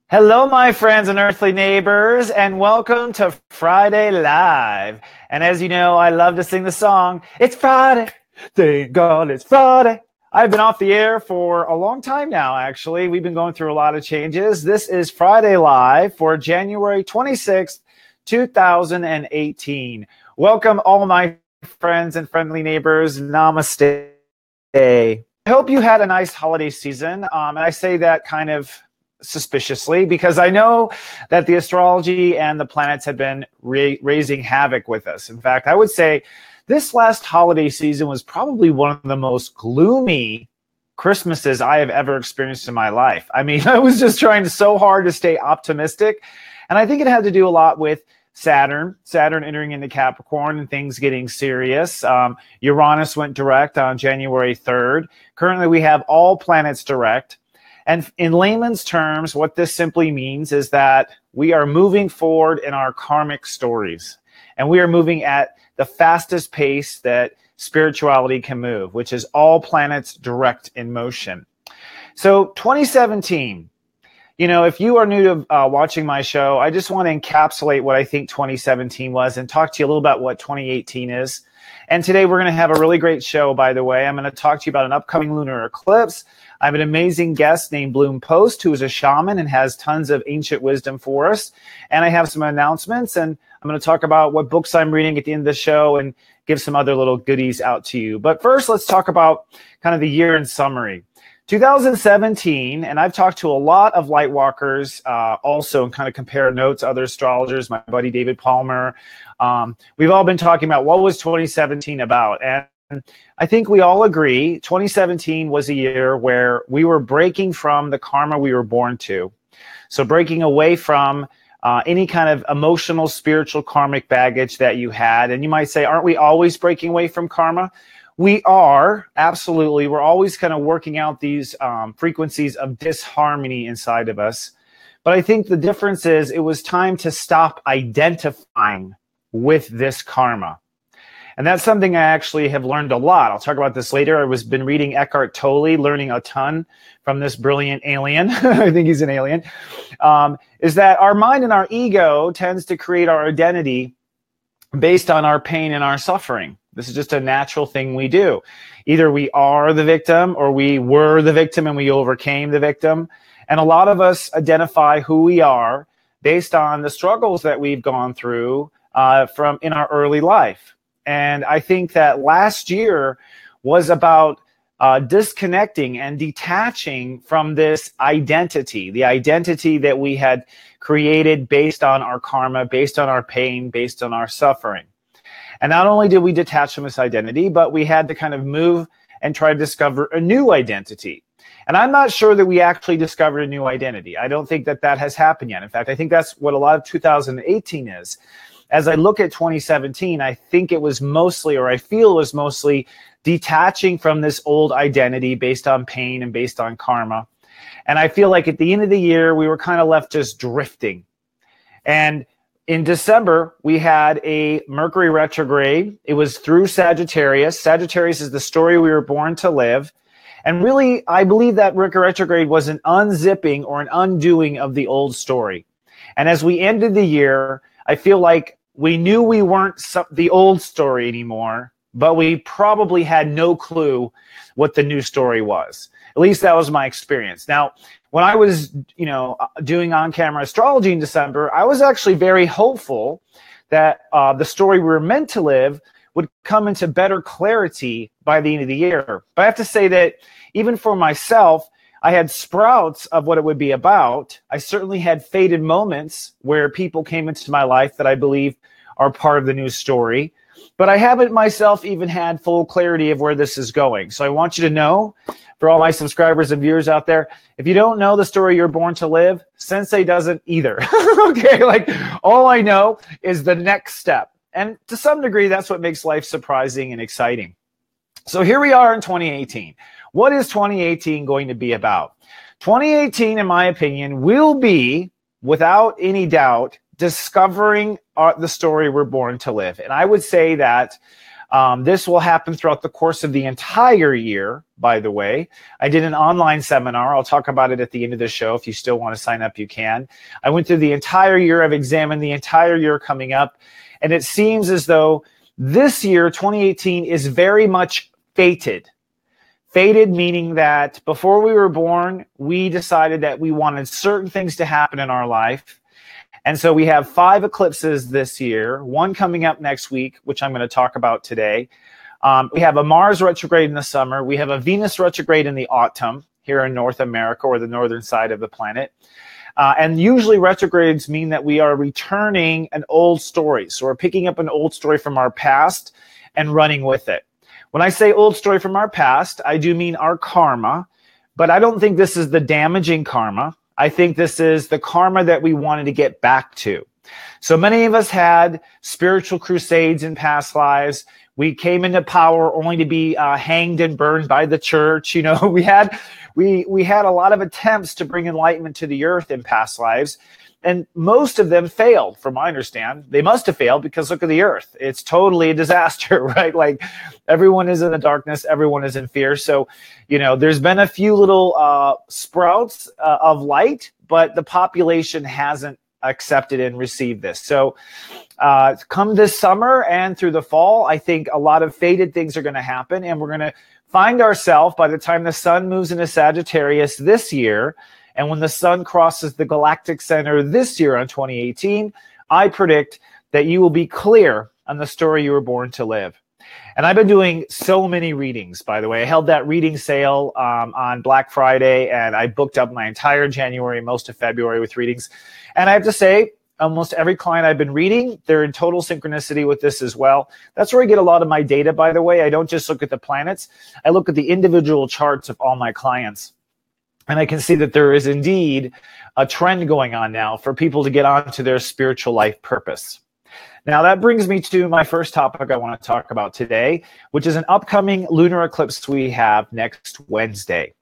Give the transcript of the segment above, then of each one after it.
Hello, my friends and earthly neighbors, and welcome to Friday Live. And as you know, I love to sing the song, It's Friday, thank God it's Friday. I've been off the air for a long time now, actually. We've been going through a lot of changes. This is Friday Live for January 26th, 2018. Welcome, all my friends and friendly neighbors. Namaste. I hope you had a nice holiday season. And I say that kind of suspiciously because I know that the astrology and the planets have been raising havoc with us. In fact, I would say this last holiday season was probably one of the most gloomy Christmases I have ever experienced in my life. I mean, I was just trying so hard to stay optimistic. And I think it had to do a lot with Saturn entering into Capricorn and things getting serious. Uranus went direct on January 3rd. Currently, we have all planets direct. And in layman's terms, what this simply means is that we are moving forward in our karmic stories. And we are moving at the fastest pace that spirituality can move, which is all planets direct in motion. So 2017, if you are new to watching my show, I just want to encapsulate what I think 2017 was and talk to you a little about what 2018 is. And today we're going to have a really great show, by the way. I'm going to talk to you about an upcoming lunar eclipse. I have an amazing guest named Bloom Post, who is a shaman and has tons of ancient wisdom for us. And I have some announcements, and I'm going to talk about what books I'm reading at the end of the show and give some other little goodies out to you. But first, let's talk about kind of the year in summary. 2017, and I've talked to a lot of lightwalkers also and kind of compare notes, other astrologers, my buddy David Palmer. We've all been talking about what was 2017 about. And I think we all agree 2017 was a year where we were breaking from the karma we were born to. So breaking away from any kind of emotional, spiritual, karmic baggage that you had. And you might say, aren't we always breaking away from karma? We are, absolutely. We're always kind of working out these frequencies of disharmony inside of us. But I think the difference is it was time to stop identifying with this karma. And that's something I actually have learned a lot. I'll talk about this later. I been reading Eckhart Tolle, learning a ton from this brilliant alien. I think he's an alien. Is that our mind and our ego tends to create our identity based on our pain and our suffering. This is just a natural thing we do. Either we are the victim or we were the victim and we overcame the victim. And a lot of us identify who we are based on the struggles that we've gone through from in our early life. And I think that last year was about disconnecting and detaching from this identity, the identity that we had created based on our karma, based on our pain, based on our suffering. And not only did we detach from this identity, but we had to kind of move and try to discover a new identity. And I'm not sure that we actually discovered a new identity. I don't think that has happened yet. In fact, I think that's what a lot of 2018 is. As I look at 2017, I think it was mostly, or I feel it was mostly detaching from this old identity based on pain and based on karma. And I feel like at the end of the year, we were kind of left just drifting. And in December, we had a Mercury retrograde. It was through Sagittarius. Sagittarius is the story we were born to live. And really, I believe that Mercury retrograde was an unzipping or an undoing of the old story. And as we ended the year, I feel like we knew we weren't the old story anymore, but we probably had no clue what the new story was. At least that was my experience. Now, when I was, doing on-camera astrology in December, I was actually very hopeful that the story we were meant to live would come into better clarity by the end of the year. But I have to say that even for myself, I had sprouts of what it would be about. I certainly had faded moments where people came into my life that I believe are part of the new story. But I haven't myself even had full clarity of where this is going. So I want you to know, for all my subscribers and viewers out there, if you don't know the story you're born to live, Sensei doesn't either. Okay, like all I know is the next step. And to some degree, that's what makes life surprising and exciting. So here we are in 2018. What is 2018 going to be about? 2018, in my opinion, will be, without any doubt, discovering the story we're born to live. And I would say that This will happen throughout the course of the entire year, by the way. I did an online seminar. I'll talk about it at the end of the show. If you still want to sign up, you can. I went through the entire year. I've examined the entire year coming up. And it seems as though this year, 2018, is very much fated. Fated meaning that before we were born, we decided that we wanted certain things to happen in our life. And so we have 5 eclipses this year, one coming up next week, which I'm going to talk about today. We have a Mars retrograde in the summer. We have a Venus retrograde in the autumn here in North America, or the northern side of the planet. And usually retrogrades mean that we are returning an old story. So we're picking up an old story from our past and running with it. When I say old story from our past, I do mean our karma, but I don't think this is the damaging karma. I think this is the karma that we wanted to get back to. So many of us had spiritual crusades in past lives. We came into power only to be hanged and burned by the church. You know, we had a lot of attempts to bring enlightenment to the earth in past lives, and most of them failed, from my understanding. They must have failed because look at the earth. It's totally a disaster, right? Like everyone is in the darkness. Everyone is in fear. So, you know, there's been a few little sprouts of light, but the population hasn't accepted and received this. So come this summer and through the fall, I think a lot of fated things are going to happen, and we're going to find ourselves by the time the sun moves into Sagittarius this year. And when the sun crosses the galactic center this year on 2018, I predict that you will be clear on the story you were born to live. And I've been doing so many readings, by the way. I held that reading sale on Black Friday, and I booked up my entire January, most of February with readings. And I have to say, almost every client I've been reading, they're in total synchronicity with this as well. That's where I get a lot of my data, by the way. I don't just look at the planets. I look at the individual charts of all my clients. And I can see that there is indeed a trend going on now for people to get onto their spiritual life purpose. Now, that brings me to my first topic I want to talk about today, which is an upcoming lunar eclipse we have next Wednesday.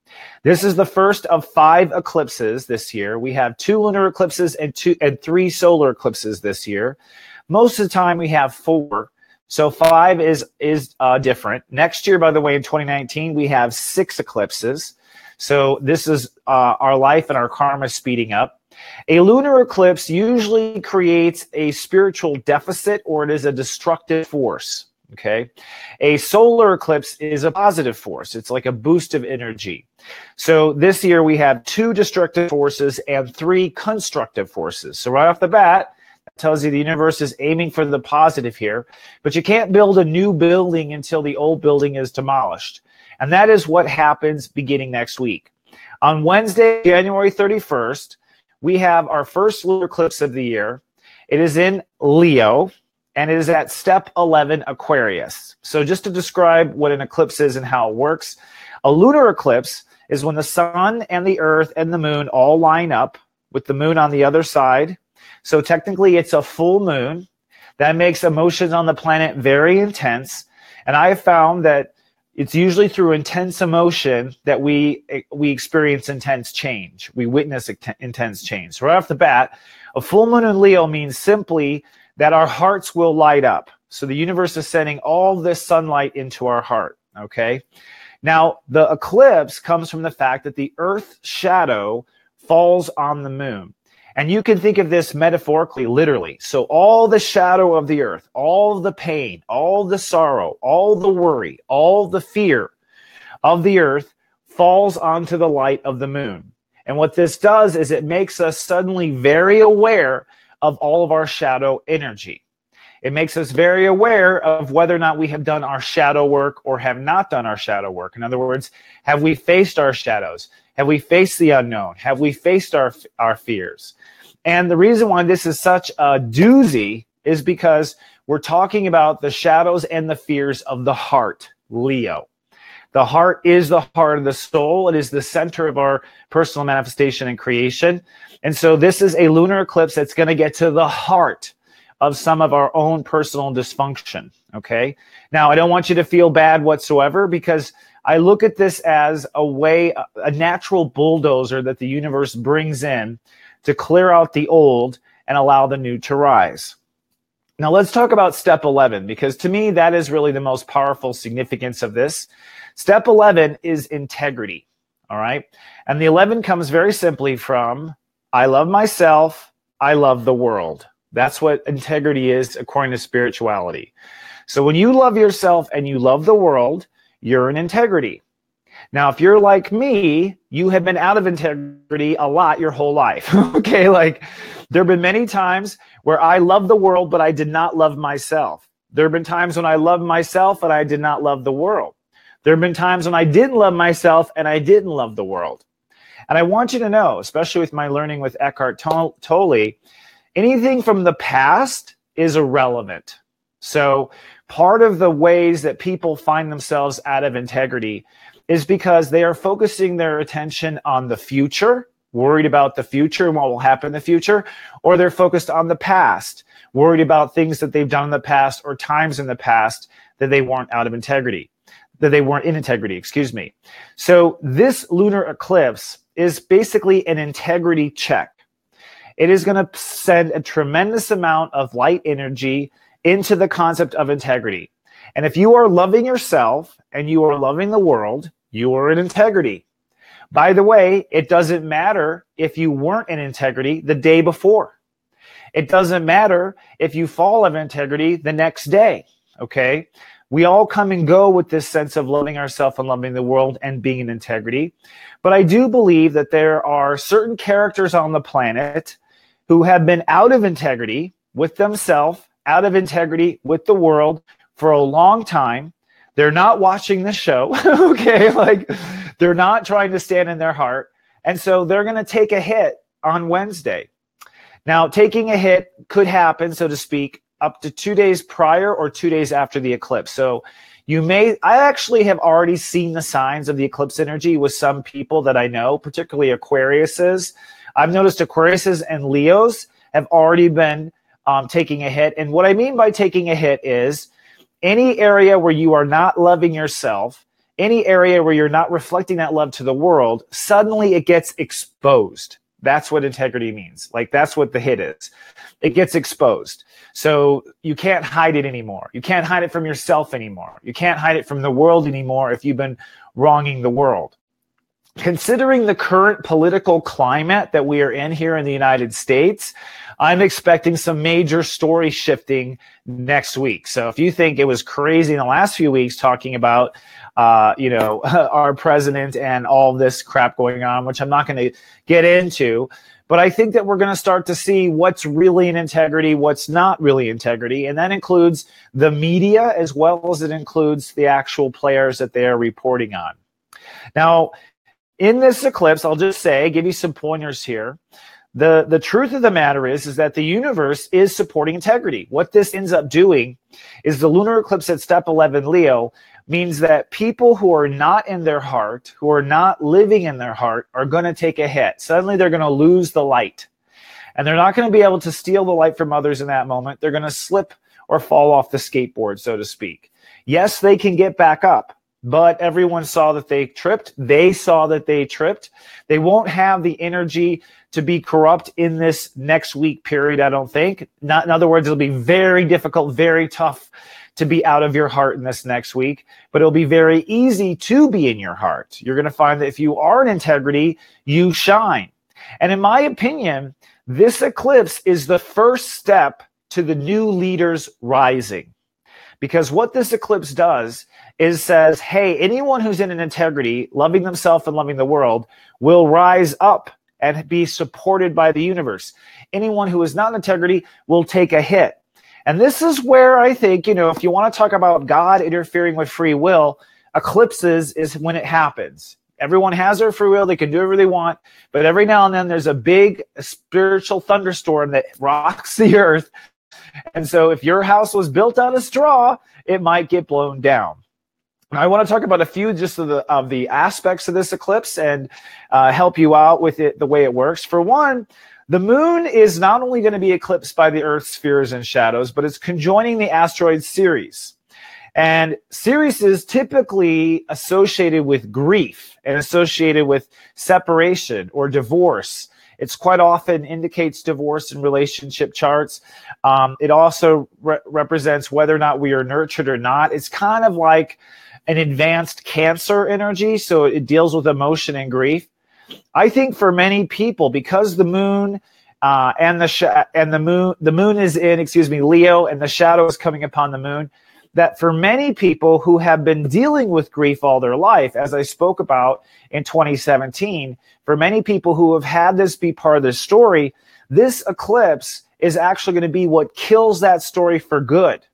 This is the first of 5 eclipses this year. We have 2 lunar eclipses and 3 solar eclipses this year. Most of the time we have 4. So 5 is different. Next year, by the way, in 2019, we have 6 eclipses. So this is our life and our karma speeding up. A lunar eclipse usually creates a spiritual deficit, or it is a destructive force, okay? A solar eclipse is a positive force. It's like a boost of energy. So this year we have 2 destructive forces and 3 constructive forces. So right off the bat, that tells you the universe is aiming for the positive here, but you can't build a new building until the old building is demolished. And that is what happens beginning next week. On Wednesday, January 31st, we have our first lunar eclipse of the year. It is in Leo, and it is at step 11 Aquarius. So just to describe what an eclipse is and how it works, a lunar eclipse is when the sun and the earth and the moon all line up with the moon on the other side. So technically it's a full moon. That makes emotions on the planet very intense. And I have found that it's usually through intense emotion that we experience intense change. We witness intense change. So right off the bat, a full moon in Leo means simply that our hearts will light up. So the universe is sending all this sunlight into our heart, okay? Now, the eclipse comes from the fact that the Earth's shadow falls on the moon. And you can think of this metaphorically, literally. So all the shadow of the earth, all the pain, all the sorrow, all the worry, all the fear of the earth falls onto the light of the moon. And what this does is it makes us suddenly very aware of all of our shadow energy. It makes us very aware of whether or not we have done our shadow work or have not done our shadow work. In other words, have we faced our shadows? Have we faced the unknown? Have we faced our fears? And the reason why this is such a doozy is because we're talking about the shadows and the fears of the heart, Leo. The heart is the heart of the soul. It is the center of our personal manifestation and creation. And so this is a lunar eclipse that's going to get to the heart of some of our own personal dysfunction, okay? Now, I don't want you to feel bad whatsoever, because I look at this as a way, a natural bulldozer that the universe brings in to clear out the old and allow the new to rise. Now let's talk about step 11, because to me, that is really the most powerful significance of this. Step 11 is integrity. All right. And the 11 comes very simply from, I love myself, I love the world. That's what integrity is according to spirituality. So when you love yourself and you love the world, you're in integrity. Now, if you're like me, you have been out of integrity a lot your whole life. Okay, like there have been many times where I love the world, but I did not love myself. There have been times when I loved myself and I did not love the world. There have been times when I didn't love myself and I didn't love the world. And I want you to know, especially with my learning with Eckhart Tolle, anything from the past is irrelevant. So part of the ways that people find themselves out of integrity is because they are focusing their attention on the future, worried about the future and what will happen in the future, or they're focused on the past, worried about things that they've done in the past or times in the past that they weren't out of integrity, that they weren't in integrity, excuse me. So this lunar eclipse is basically an integrity check. It is going to send a tremendous amount of light energy into the concept of integrity. And if you are loving yourself and you are loving the world, you are in integrity. By the way, it doesn't matter if you weren't in integrity the day before. It doesn't matter if you fall out of integrity the next day, okay? We all come and go with this sense of loving ourselves and loving the world and being in integrity. But I do believe that there are certain characters on the planet who have been out of integrity with themselves, out of integrity with the world for a long time. They're not watching the show, okay? Like they're not trying to stand in their heart. And so they're going to take a hit on Wednesday. Now, taking a hit could happen, so to speak, up to 2 days prior or 2 days after the eclipse. So I actually have already seen the signs of the eclipse energy with some people that I know, particularly Aquariuses. I've noticed Aquariuses and Leos have already been taking a hit. And what I mean by taking a hit is any area where you are not loving yourself, any area where you're not reflecting that love to the world, suddenly it gets exposed. That's what integrity means. Like that's what the hit is. It gets exposed. So you can't hide it anymore. You can't hide it from yourself anymore. You can't hide it from the world anymore if you've been wronging the world. Considering the current political climate that we are in here in the United States, I'm expecting some major story shifting next week. So if you think it was crazy in the last few weeks talking about, our president and all this crap going on, which I'm not going to get into, but I think that we're going to start to see what's really in integrity, what's not really integrity. And that includes the media as well as it includes the actual players that they are reporting on. Now, in this eclipse, I'll just give you some pointers here. The truth of the matter is that the universe is supporting integrity. What this ends up doing is the lunar eclipse at step 11 Leo means that people who are not in their heart, who are not living in their heart, are going to take a hit. Suddenly they're going to lose the light. And they're not going to be able to steal the light from others in that moment. They're going to slip or fall off the skateboard, so to speak. Yes, they can get back up. But everyone saw that they tripped. They saw that they tripped. They won't have the energy to be corrupt in this next week period, I don't think. In other words, it'll be very difficult, very tough to be out of your heart in this next week. But it'll be very easy to be in your heart. You're going to find that if you are in integrity, you shine. And in my opinion, this eclipse is the first step to the new leaders rising. Because what this eclipse does is says, hey, anyone who's in an integrity, loving themselves and loving the world, will rise up and be supported by the universe. Anyone who is not in integrity will take a hit. And this is where I think, if you want to talk about God interfering with free will, eclipses is when it happens. Everyone has their free will. They can do whatever they want. But every now and then there's a big spiritual thunderstorm that rocks the earth. And so if your house was built out of straw, it might get blown down. And I want to talk about a few just of the aspects of this eclipse and help you out with it, the way it works. For one, the moon is not only going to be eclipsed by the Earth's spheres and shadows, but it's conjoining the asteroid Ceres. And Ceres is typically associated with grief and associated with separation or divorce. It's quite often indicates divorce in relationship charts. It also represents whether or not we are nurtured or not. It's kind of like an advanced Cancer energy, so it deals with emotion and grief. I think for many people, because the moon the moon is in, Leo, and the shadow is coming upon the moon, that for many people who have been dealing with grief all their life, as I spoke about in 2017, for many people who have had this be part of their story, this eclipse is actually going to be what kills that story for good.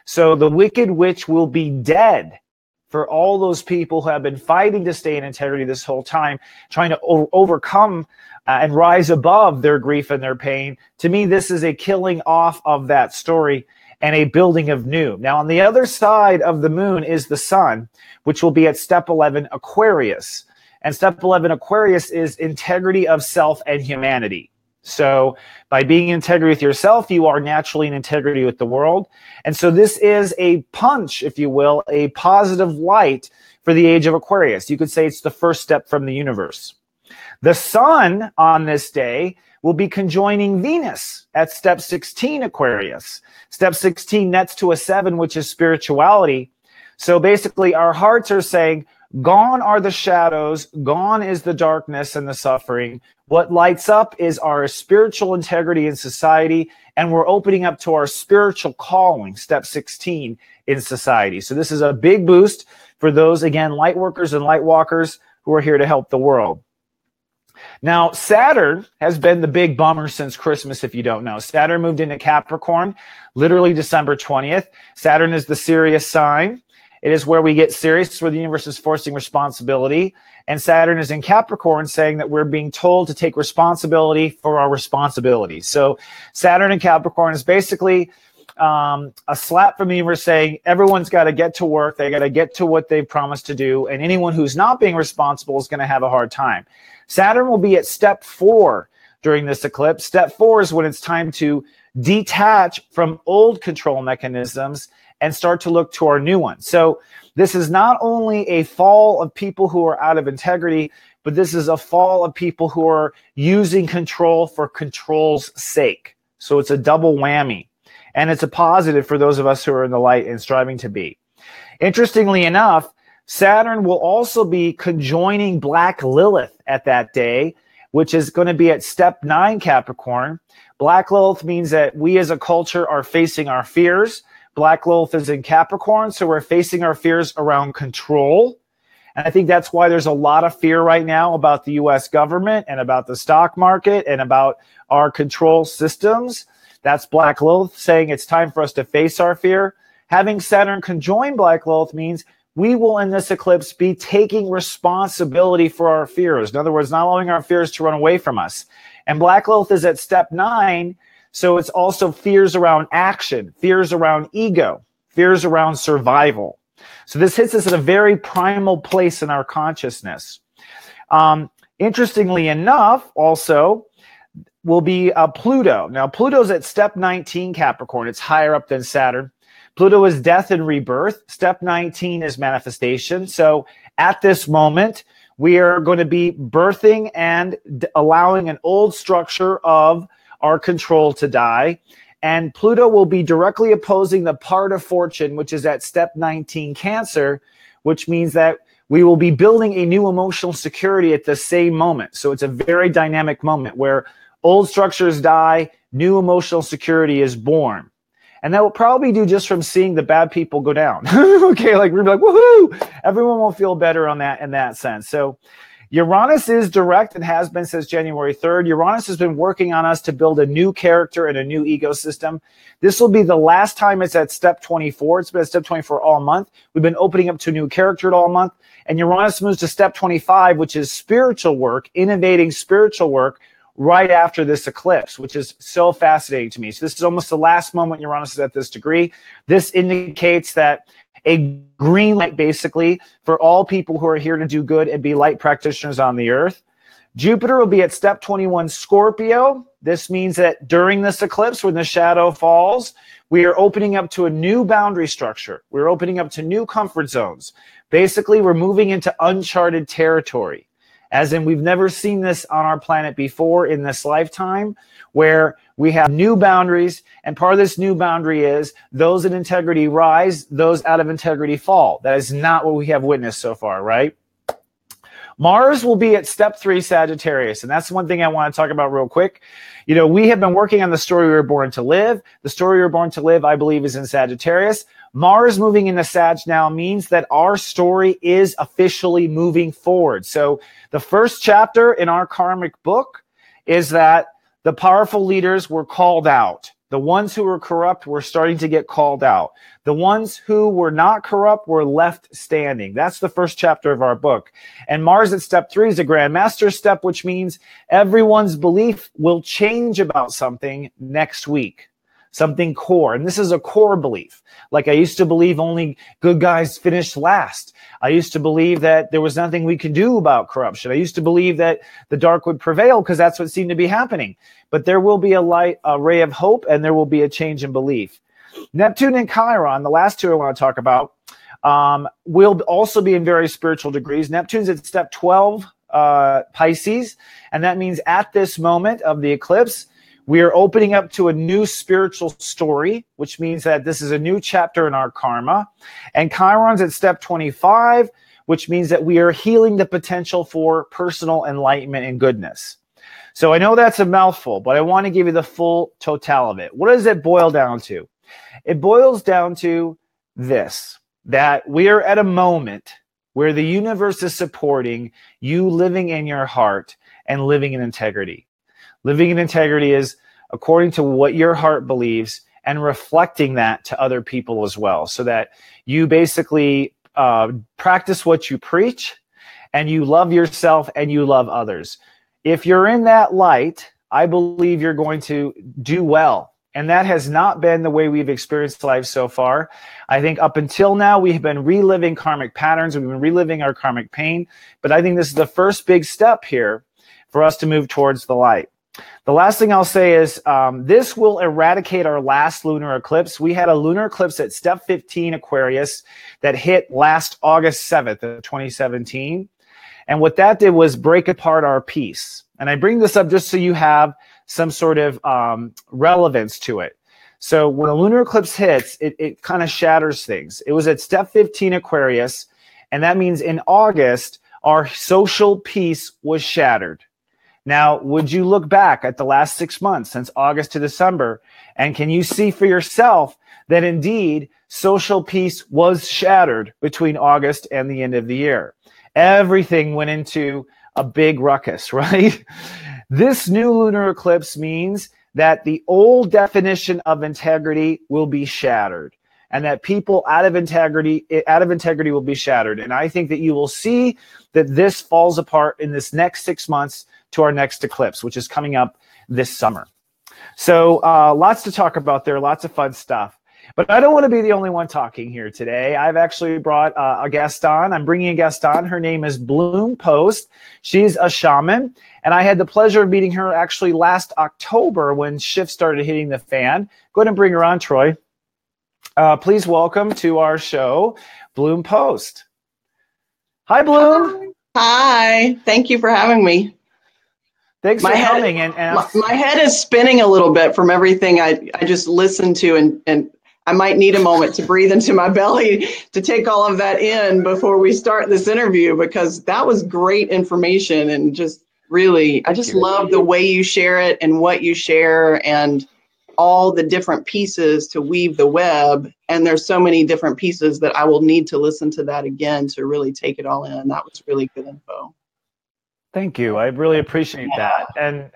So the Wicked Witch will be dead for all those people who have been fighting to stay in integrity this whole time, trying to overcome and rise above their grief and their pain. To me, this is a killing off of that story and a building of new. Now, on the other side of the moon is the sun, which will be at step 11 Aquarius. And step 11 Aquarius is integrity of self and humanity. So by being in integrity with yourself, you are naturally in integrity with the world. And so this is a punch, if you will, a positive light for the age of Aquarius. You could say it's the first step from the universe. The sun on this day will be conjoining Venus at step 16 Aquarius. Step 16 nets to a 7, which is spirituality. So basically our hearts are saying, gone are the shadows, gone is the darkness and the suffering. What lights up is our spiritual integrity in society, and we're opening up to our spiritual calling, step 16 in society. So this is a big boost for those, again, light workers and light walkers who are here to help the world. Now, Saturn has been the big bummer since Christmas, if you don't know. Saturn moved into Capricorn, literally December 20th. Saturn is the serious sign. It is where we get serious. It's where the universe is forcing responsibility. And Saturn is in Capricorn, saying that we're being told to take responsibility for our responsibilities. So Saturn in Capricorn is basically a slap from the universe saying everyone's got to get to work. They got to get to what they've promised to do. And anyone who's not being responsible is going to have a hard time. Saturn will be at step 4 during this eclipse. Step 4 is when it's time to detach from old control mechanisms and start to look to our new one. So this is not only a fall of people who are out of integrity, but this is a fall of people who are using control for control's sake. So it's a double whammy. And it's a positive for those of us who are in the light and striving to be. Interestingly enough, Saturn will also be conjoining Black Lilith at that day, which is going to be at step 9 Capricorn. Black Lilith means that we as a culture are facing our fears. Black Lilith is in Capricorn, so we're facing our fears around control. And I think that's why there's a lot of fear right now about the U.S. government and about the stock market and about our control systems. That's Black Lilith saying it's time for us to face our fear. Having Saturn conjoin Black Lilith means we will, in this eclipse, be taking responsibility for our fears. In other words, not allowing our fears to run away from us. And Black Lilith is at step 9, so it's also fears around action, fears around ego, fears around survival. So this hits us at a very primal place in our consciousness. Interestingly enough, also, will be Pluto. Now, Pluto's at step 19 Capricorn. It's higher up than Saturn. Pluto is death and rebirth. Step 19 is manifestation. So at this moment, we are going to be birthing and allowing an old structure of our control to die. And Pluto will be directly opposing the part of fortune, which is at step 19 Cancer, which means that we will be building a new emotional security at the same moment. So it's a very dynamic moment where old structures die, new emotional security is born. And that will probably do just from seeing the bad people go down. Okay, like we're like, woohoo! Everyone will feel better on that in that sense. So Uranus is direct and has been since January 3rd. Uranus has been working on us to build a new character and a new ecosystem. This will be the last time it's at step 24. It's been at step 24 all month. We've been opening up to a new character all month. And Uranus moves to step 25, which is spiritual work, innovating spiritual work, right after this eclipse, which is so fascinating to me. So this is almost the last moment Uranus is at this degree. This indicates that a green light, basically, for all people who are here to do good and be light practitioners on the earth. Jupiter will be at step 21 Scorpio. This means that during this eclipse, when the shadow falls, we are opening up to a new boundary structure. We're opening up to new comfort zones. Basically, we're moving into uncharted territory. as in we've never seen this on our planet before in this lifetime, where we have new boundaries, and part of this new boundary is those in integrity rise, those out of integrity fall. That is not what we have witnessed so far, right? Mars will be at step 3 Sagittarius, and that's one thing I want to talk about real quick. You know, we have been working on the story we were born to live. The story we were born to live, I believe, is in Sagittarius. Mars moving into Sag now means that our story is officially moving forward. So the first chapter in our karmic book is that the powerful leaders were called out. The ones who were corrupt were starting to get called out. The ones who were not corrupt were left standing. That's the first chapter of our book. And Mars at step 3 is a Grand Master step, which means everyone's belief will change about something next week. Something core. And this is a core belief. Like I used to believe only good guys finished last. I used to believe that there was nothing we could do about corruption. I used to believe that the dark would prevail because that's what seemed to be happening. But there will be a ray of hope, and there will be a change in belief. Neptune and Chiron, the last two I want to talk about, will also be in very spiritual degrees. Neptune's at step 12, Pisces, and that means at this moment of the eclipse, we are opening up to a new spiritual story, which means that this is a new chapter in our karma. And Chiron's at step 25, which means that we are healing the potential for personal enlightenment and goodness. So I know that's a mouthful, but I want to give you the full total of it. What does it boil down to? It boils down to this, that we are at a moment where the universe is supporting you living in your heart and living in integrity. Living in integrity is according to what your heart believes and reflecting that to other people as well, so that you basically practice what you preach and you love yourself and you love others. If you're in that light, I believe you're going to do well. And that has not been the way we've experienced life so far. I think up until now, we have been reliving karmic patterns. We've been reliving our karmic pain. But I think this is the first big step here for us to move towards the light. The last thing I'll say is this will eradicate our last lunar eclipse. We had a lunar eclipse at step 15 Aquarius that hit last August 7th of 2017. And what that did was break apart our peace. And I bring this up just so you have some sort of relevance to it. So when a lunar eclipse hits, it kind of shatters things. It was at step 15 Aquarius, and that means in August, our social peace was shattered. Now, would you look back at the last 6 months, since August to December, and can you see for yourself that indeed social peace was shattered between August and the end of the year? Everything went into a big ruckus, right? This new lunar eclipse means that the old definition of integrity will be shattered, and that people out of integrity will be shattered. And I think that you will see that this falls apart in this next 6 months to our next eclipse, which is coming up this summer. So lots to talk about there, lots of fun stuff. But I don't want to be the only one talking here today. I've actually brought a guest on. I'm bringing a guest on. Her name is Bloom Post. She's a shaman, and I had the pleasure of meeting her actually last October when shifts started hitting the fan. Go ahead and bring her on, Troy. Please welcome to our show, Bloom Post. Hi, Bloom. Hi. Thank you for having me. Thanks for coming. My head is spinning a little bit from everything I just listened to, and I might need a moment to breathe into my belly to take all of that in before we start this interview, because that was great information, and just really, I just love the way you share it and what you share and all the different pieces to weave the web. And there's so many different pieces that I will need to listen to that again to really take it all in. That was really good info. Thank you. I really appreciate that. And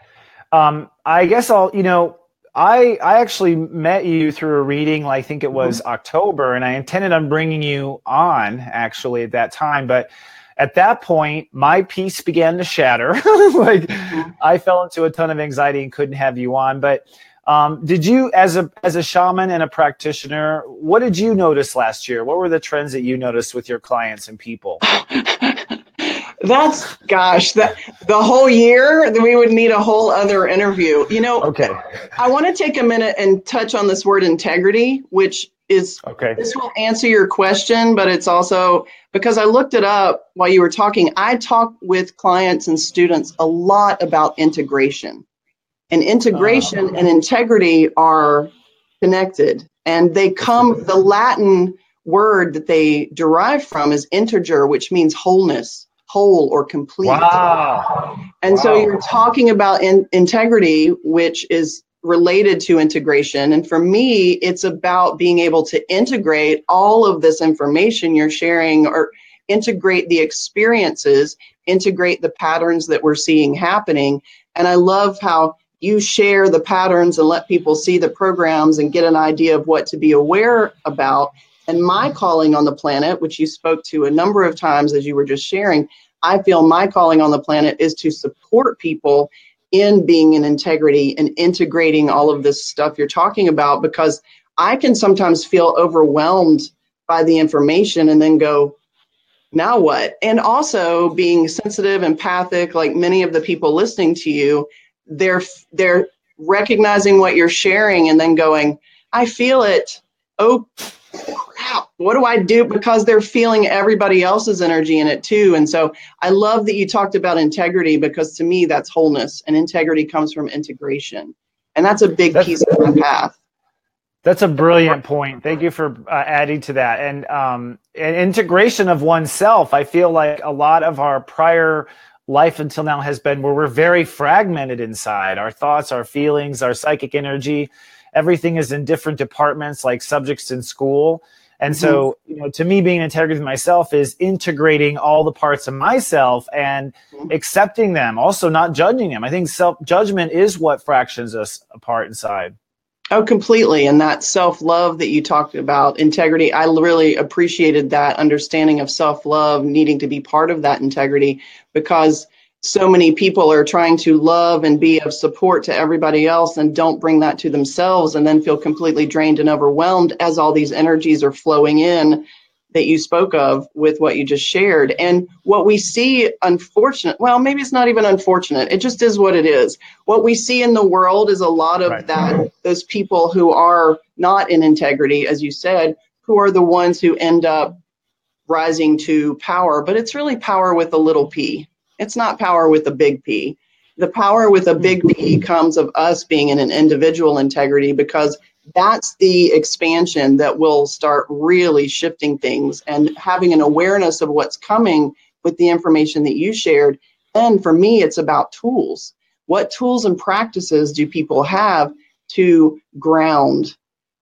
I guess I actually met you through a reading, I think it was October, and I intended on bringing you on actually at that time. But at that point, my peace began to shatter. I fell into a ton of anxiety and couldn't have you on. But did you, as a shaman and a practitioner, what did you notice last year? What were the trends that you noticed with your clients and people? The whole year, we would need a whole other interview. Okay. I want to take a minute and touch on this word integrity, which Okay. this will answer your question, but it's also because I looked it up while you were talking. I talk with clients and students a lot about integration, and integration and integrity are connected, and they come, the Latin word that they derive from is integer, which means wholeness, whole or complete. Wow. And so you're talking about integrity, which is related to integration. And for me, it's about being able to integrate all of this information you're sharing, or integrate the experiences, integrate the patterns that we're seeing happening. And I love how you share the patterns and let people see the programs and get an idea of what to be aware about. And my calling on the planet, which you spoke to a number of times as you were just sharing, I feel my calling on the planet is to support people in being in integrity and integrating all of this stuff you're talking about, because I can sometimes feel overwhelmed by the information and then go, now what? And also being sensitive, empathic, like many of the people listening to you, they're recognizing what you're sharing and then going, I feel it. Oh, crap. What do I do? Because they're feeling everybody else's energy in it too. And so I love that you talked about integrity, because to me, that's wholeness, and integrity comes from integration. And that's a big piece of my path. That's a brilliant point. Thank you for adding to that. And integration of oneself. I feel like a lot of our prior life until now has been where we're very fragmented inside. Our thoughts, our feelings, our psychic energy, everything is in different departments, like subjects in school. And so, to me, being integrated with myself is integrating all the parts of myself and accepting them, also not judging them. I think self-judgment is what fractions us apart inside. Oh, completely. And that self-love that you talked about, integrity, I really appreciated that understanding of self-love, needing to be part of that integrity, because so many people are trying to love and be of support to everybody else and don't bring that to themselves, and then feel completely drained and overwhelmed as all these energies are flowing in that you spoke of with what you just shared. And what we see, well, maybe it's not even unfortunate, it just is what it is. What we see in the world is a lot of that, those people who are not in integrity, as you said, who are the ones who end up rising to power. But it's really power with a little p. It's not power with a big P. The power with a big P comes of us being in an individual integrity, because that's the expansion that will start really shifting things and having an awareness of what's coming with the information that you shared. And for me, it's about tools. What tools and practices do people have to ground,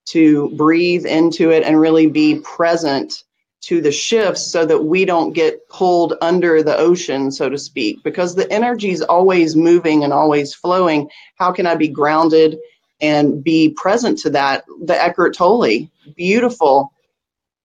to breathe into it and really be present to the shifts, so that we don't get pulled under the ocean, so to speak, because the energy is always moving and always flowing. How can I be grounded and be present to that? The Eckhart Tolle, beautiful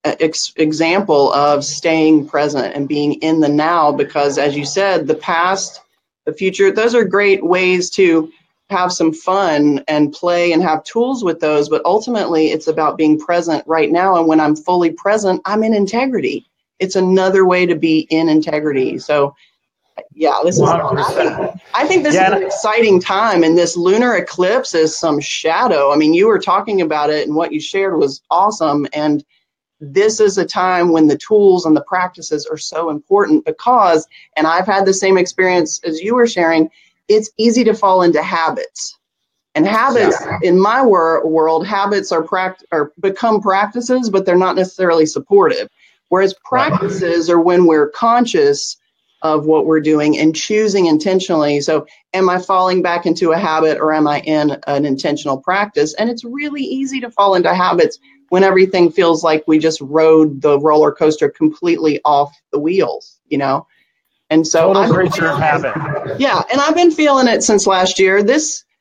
example of staying present and being in the now, because as you said, the past, the future, those are great ways to have some fun and play and have tools with those. But ultimately, it's about being present right now. And when I'm fully present, I'm in integrity. It's another way to be in integrity. So yeah, this is, I think this is an exciting time, and this lunar eclipse is some shadow. I mean, you were talking about it and what you shared was awesome. And this is a time when the tools and the practices are so important, because, and I've had the same experience as you were sharing, it's easy to fall into habits. And habits, in my world, habits are become practices, but they're not necessarily supportive. Whereas practices are when we're conscious of what we're doing and choosing intentionally. So am I falling back into a habit, or am I in an intentional practice? And it's really easy to fall into habits when everything feels like we just rode the roller coaster completely off the wheels, And so total creature of habit. Yeah, and I've been feeling it since last year.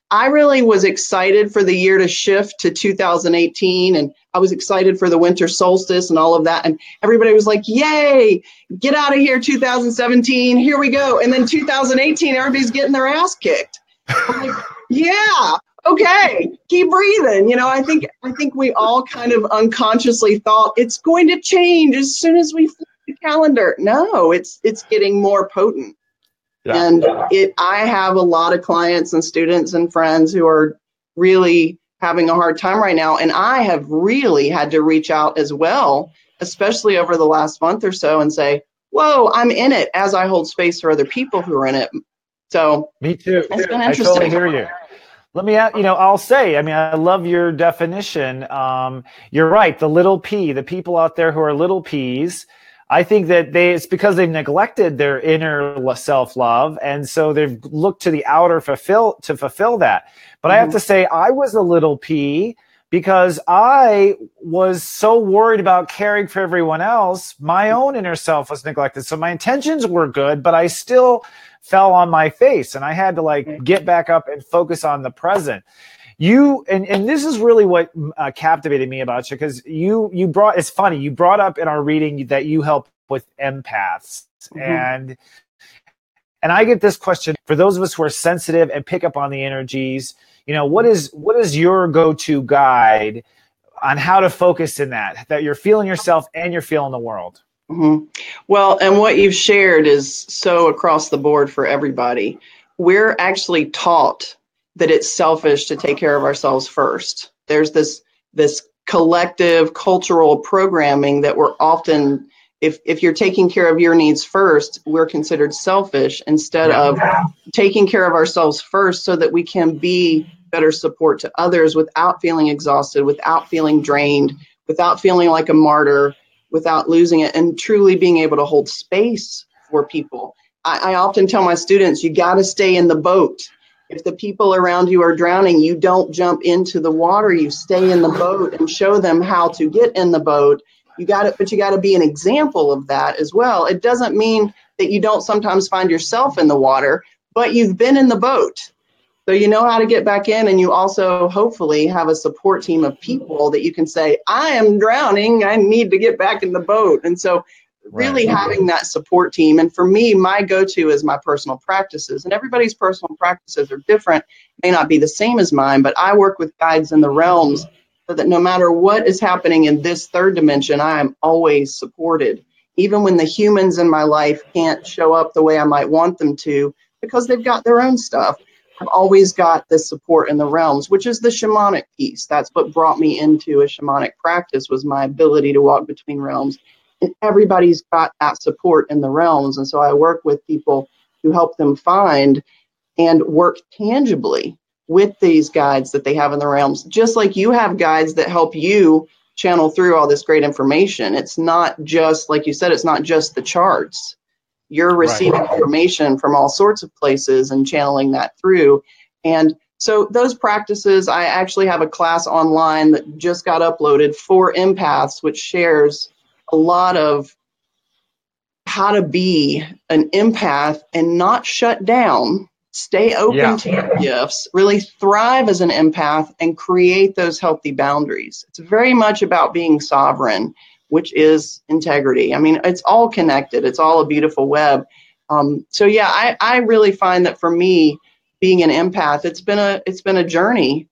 I really was excited for the year to shift to 2018, and I was excited for the winter solstice and all of that. And everybody was like, yay, get out of here, 2017, here we go. And then 2018, everybody's getting their ass kicked. I'm like, yeah, okay, keep breathing. I think we all kind of unconsciously thought it's going to change as soon as we flip the calendar. No, it's getting more potent. Yeah. And I have a lot of clients and students and friends who are really having a hard time right now. And I have really had to reach out as well, especially over the last month or so, and say, whoa, I'm in it, as I hold space for other people who are in it. So Me too. it's been I totally interesting. hear you. Let me, I'll say, I mean, I love your definition. You're right. The little p, the people out there who are little p's, I think that it's because they've neglected their inner self-love. And so they've looked to the outer to fulfill that. But I have to say, I was a little p because I was so worried about caring for everyone else. My own inner self was neglected. So my intentions were good, but I still fell on my face, and I had to get back up and focus on the present. And this is really what captivated me about you, because it's funny, you brought up in our reading that you help with empaths. And I get this question for those of us who are sensitive and pick up on the energies, what is your go-to guide on how to focus in that you're feeling yourself and you're feeling the world? Well, and what you've shared is so across the board for everybody. We're actually taught that it's selfish to take care of ourselves first. There's this collective cultural programming that we're often, if you're taking care of your needs first, we're considered selfish instead of taking care of ourselves first so that we can be better support to others without feeling exhausted, without feeling drained, without feeling like a martyr, without losing it, and truly being able to hold space for people. I often tell my students, you got to stay in the boat. If the people around you are drowning, you don't jump into the water, you stay in the boat and show them how to get in the boat. But you got to be an example of that as well. It doesn't mean that you don't sometimes find yourself in the water, but you've been in the boat. So you know how to get back in, and you also hopefully have a support team of people that you can say, I am drowning, I need to get back in the boat. And so really having that support team. And for me, my go-to is my personal practices. And everybody's personal practices are different, may not be the same as mine, but I work with guides in the realms so that no matter what is happening in this third dimension, I am always supported. Even when the humans in my life can't show up the way I might want them to, because they've got their own stuff. I've always got this support in the realms, which is the shamanic piece. That's what brought me into a shamanic practice, was my ability to walk between realms. And everybody's got that support in the realms. And so I work with people who help them find and work tangibly with these guides that they have in the realms, just like you have guides that help you channel through all this great information. It's not just, like you said, it's not just the charts. You're receiving information from all sorts of places and channeling that through. And so those practices, I actually have a class online that just got uploaded for empaths, which shares a lot of how to be an empath and not shut down, stay open to your gifts, really thrive as an empath and create those healthy boundaries. It's very much about being sovereign, which is integrity. I mean, it's all connected. It's all a beautiful web. I really find that for me, being an empath, it's been a journey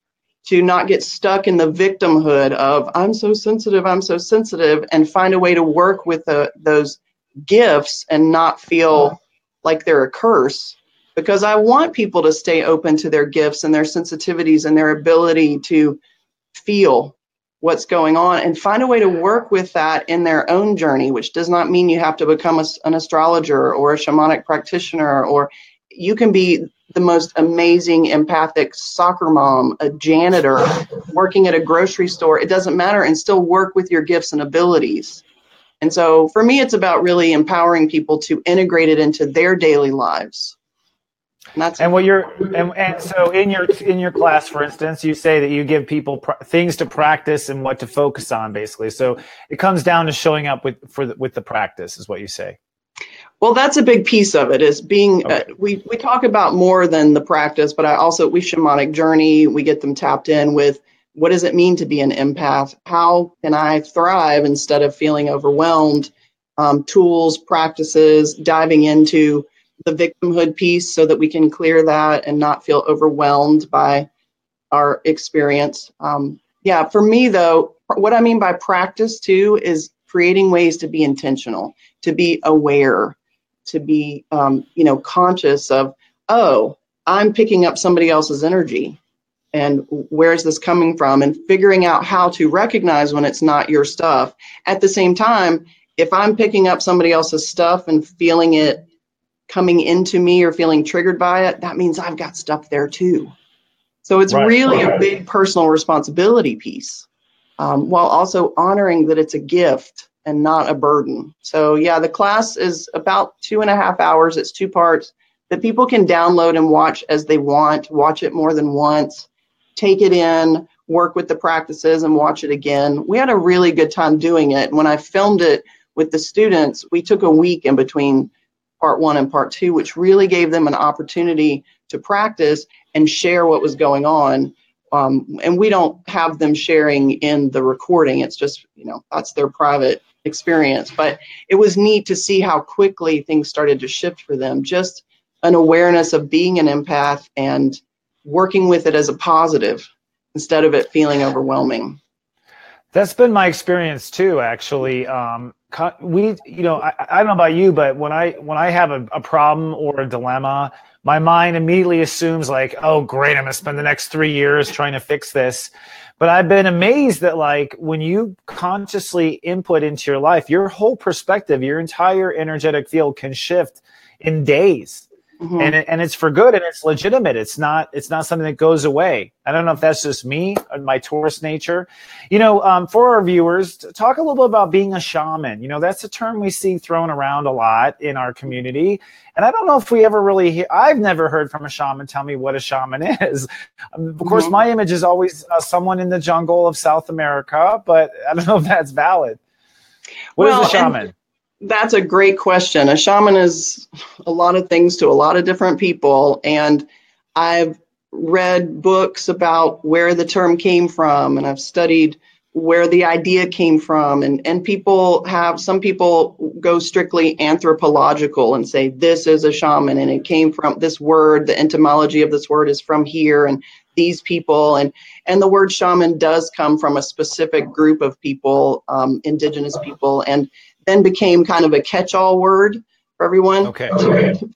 to not get stuck in the victimhood of I'm so sensitive, and find a way to work with those gifts and not feel like they're a curse. Because I want people to stay open to their gifts and their sensitivities and their ability to feel what's going on and find a way to work with that in their own journey, which does not mean you have to become an astrologer or a shamanic practitioner, or you can be the most amazing empathic soccer mom, a janitor, working at a grocery store. It doesn't matter, and still work with your gifts and abilities. And so for me, it's about really empowering people to integrate it into their daily lives. And so in your class, for instance, you say that you give people things to practice and what to focus on, basically. So it comes down to showing up with the practice, is what you say. Well, that's a big piece of it, is being, we talk about more than the practice, but we shamanic journey, we get them tapped in with, what does it mean to be an empath? How can I thrive instead of feeling overwhelmed? Tools, practices, diving into the victimhood piece so that we can clear that and not feel overwhelmed by our experience. For me, though, what I mean by practice, too, is creating ways to be intentional, to be aware, to be, conscious of, I'm picking up somebody else's energy. and where's this coming from, and figuring out how to recognize when it's not your stuff. At the same time, if I'm picking up somebody else's stuff and feeling it coming into me or feeling triggered by it, that means I've got stuff there too. So it's really a big personal responsibility piece, while also honoring that it's a gift and not a burden. So yeah, the class is about 2.5 hours. It's 2 parts that people can download and watch as they want, watch it more than once, take it in, work with the practices and watch it again. We had a really good time doing it. When I filmed it with the students, we took a week in between part 1 and part 2, which really gave them an opportunity to practice and share what was going on. And we don't have them sharing in the recording. It's just, that's their private experience. But it was neat to see how quickly things started to shift for them. Just an awareness of being an empath and working with it as a positive instead of it feeling overwhelming. That's been my experience too, actually. I don't know about you, but when I have a problem or a dilemma, my mind immediately assumes like, oh, great, I'm going to spend the next 3 years trying to fix this. But I've been amazed that like when you consciously input into your life, your whole perspective, your entire energetic field can shift in days. Mm-hmm. And it's for good and it's legitimate. It's not something that goes away. I don't know if that's just me or my Taurus nature. For our viewers, talk a little bit about being a shaman. That's a term we see thrown around a lot in our community. And I don't know if we ever really I've never heard from a shaman tell me what a shaman is. Of course, my image is always someone in the jungle of South America, but I don't know if that's valid. What is a shaman? That's a great question. A shaman is a lot of things to a lot of different people. And I've read books about where the term came from, and I've studied where the idea came from. And some people go strictly anthropological and say, this is a shaman, and it came from this word, the etymology of this word is from here, and these people. And the word shaman does come from a specific group of people, indigenous people, and then became kind of a catch-all word for everyone. Okay.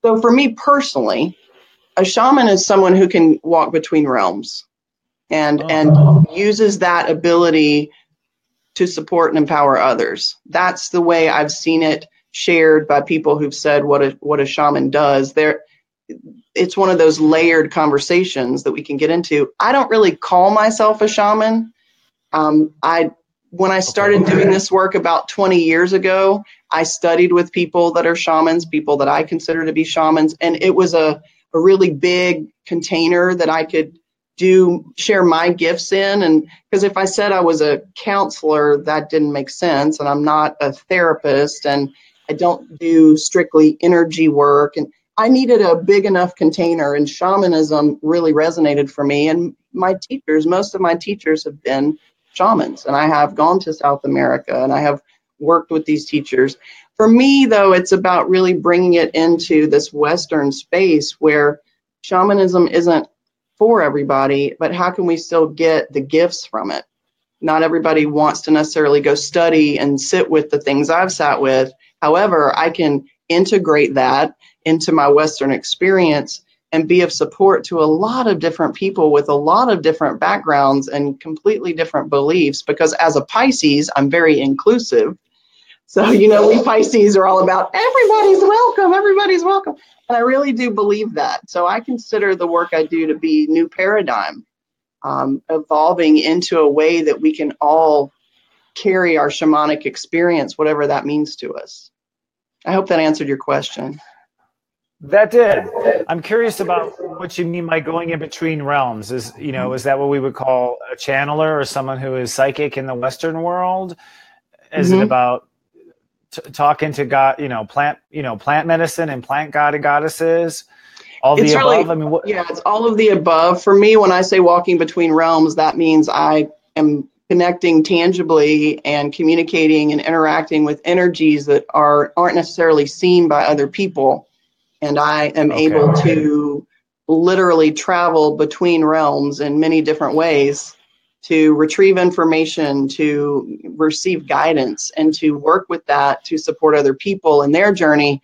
So for me personally, a shaman is someone who can walk between realms and uses that ability to support and empower others. That's the way I've seen it shared by people who've said what a shaman does. It's one of those layered conversations that we can get into. I don't really call myself a shaman. When I started doing this work about 20 years ago, I studied with people that are shamans, people that I consider to be shamans, and it was a really big container that I could share my gifts in. And because if I said I was a counselor, that didn't make sense, and I'm not a therapist, and I don't do strictly energy work, and I needed a big enough container, and shamanism really resonated for me. And most of my teachers have been shamans, and I have gone to South America and I have worked with these teachers. For me, though, it's about really bringing it into this Western space where shamanism isn't for everybody, but how can we still get the gifts from it? Not everybody wants to necessarily go study and sit with the things I've sat with. However, I can integrate that into my Western experience and be of support to a lot of different people with a lot of different backgrounds and completely different beliefs, because as a Pisces, I'm very inclusive. So, we Pisces are all about everybody's welcome. And I really do believe that. So I consider the work I do to be new paradigm, evolving into a way that we can all carry our shamanic experience, whatever that means to us. I hope that answered your question. That did. I'm curious about what you mean by going in between realms. Is that what we would call a channeler or someone who is psychic in the Western world? Is it about talking to God, plant medicine and plant god and goddesses? All the above? It's all of the above. For me, when I say walking between realms, that means I am connecting tangibly and communicating and interacting with energies that aren't necessarily seen by other people. And I am able to literally travel between realms in many different ways to retrieve information, to receive guidance, and to work with that to support other people in their journey.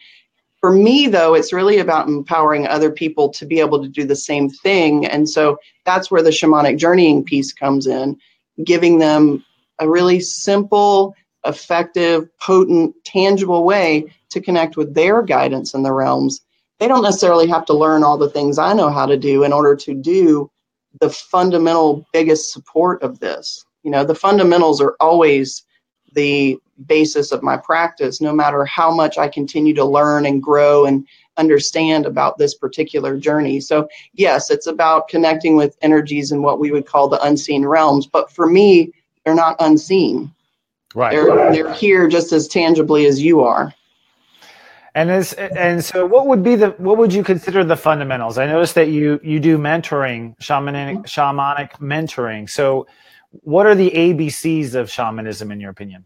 For me, though, it's really about empowering other people to be able to do the same thing. And so that's where the shamanic journeying piece comes in, giving them a really simple, effective, potent, tangible way to connect with their guidance in the realms. They don't necessarily have to learn all the things I know how to do in order to do the fundamental biggest support of this. You know, the fundamentals are always the basis of my practice, no matter how much I continue to learn and grow and understand about this particular journey. So yes, it's about connecting with energies in what we would call the unseen realms. But for me, they're not unseen. Right. They're here just as tangibly as you are. And so what would you consider the fundamentals? I noticed that you do mentoring, shamanic mentoring. So what are the ABCs of shamanism in your opinion?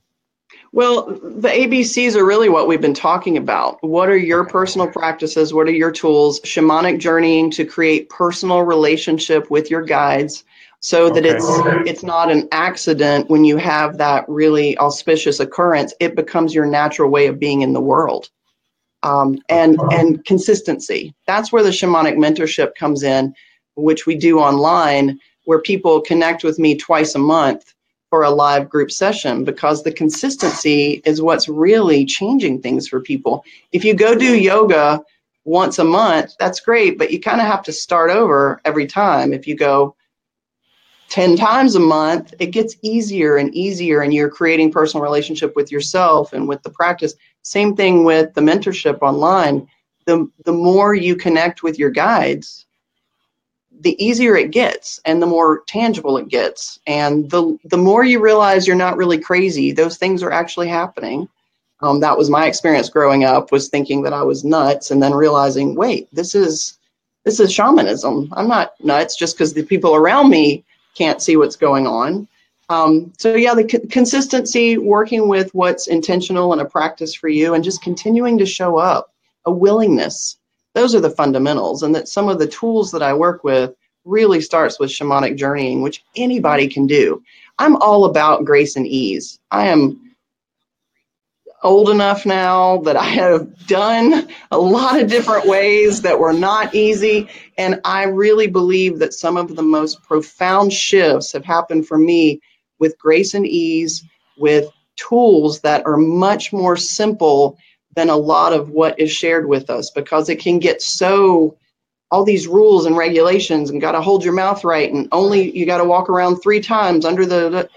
Well, the ABCs are really what we've been talking about. What are your personal practices? What are your tools? Shamanic journeying to create personal relationship with your guides so that it's not an accident when you have that really auspicious occurrence. It becomes your natural way of being in the world. And consistency. That's where the shamanic mentorship comes in, which we do online, where people connect with me twice a month for a live group session, because the consistency is what's really changing things for people. If you go do yoga once a month, that's great, but you kind of have to start over every time. If you go 10 times a month, it gets easier and easier, and you're creating personal relationship with yourself and with the practice. Same thing with the mentorship online. The more you connect with your guides, the easier it gets and the more tangible it gets. And the more you realize you're not really crazy, those things are actually happening. That was my experience growing up, was thinking that I was nuts and then realizing, wait, this is shamanism. I'm not nuts just because the people around me can't see what's going on. So yeah, the consistency, working with what's intentional and a practice for you, and just continuing to show up, a willingness. Those are the fundamentals. And that some of the tools that I work with really starts with shamanic journeying, which anybody can do. I'm all about grace and ease. I am old enough now that I have done a lot of different ways that were not easy. And I really believe that some of the most profound shifts have happened for me with grace and ease, with tools that are much more simple than a lot of what is shared with us, because it can get so, all these rules and regulations, and got to hold your mouth right, and only you got to walk around 3 times under the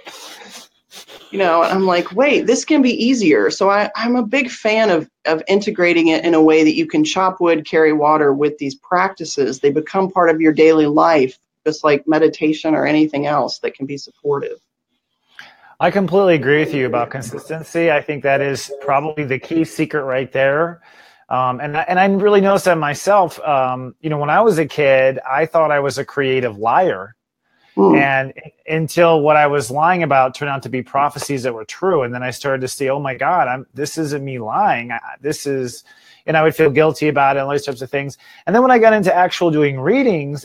you know, I'm like, wait, this can be easier. So I'm a big fan of integrating it in a way that you can chop wood, carry water with these practices. They become part of your daily life, just like meditation or anything else that can be supportive. I completely agree with you about consistency. I think that is probably the key secret right there. And I really noticed that myself. You know, when I was a kid, I thought I was a creative liar. And until what I was lying about turned out to be prophecies that were true. And then I started to see, oh my God, this isn't me lying. And I would feel guilty about it and all these types of things. And then when I got into actual doing readings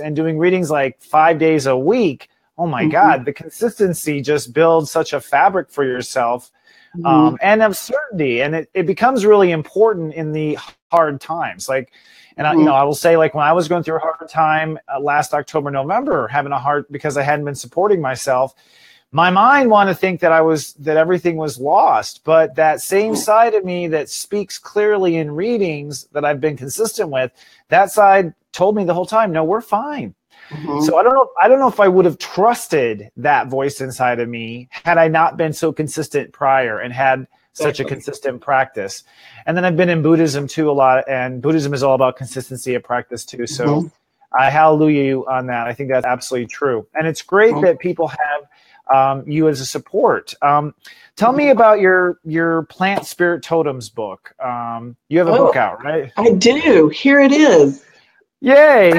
like 5 days a week, oh my God, the consistency just builds such a fabric for yourself, and of certainty. And it becomes really important in the hard times. Like, and I will say, like, when I was going through a hard time last October, November, having a hard, because I hadn't been supporting myself, my mind wanted to think that everything was lost. But that same side of me that speaks clearly in readings that I've been consistent with, that side told me the whole time, no, we're fine. So I don't know if I would have trusted that voice inside of me had I not been so consistent prior and had such a consistent practice. And then I've been in Buddhism too a lot, and Buddhism is all about consistency of practice too. So I hallelujah you on that. I think that's absolutely true. And it's great that people have you as a support. Tell me about your Plant Spirit Totems book. You have a book out, right? I do. Here it is. Yay.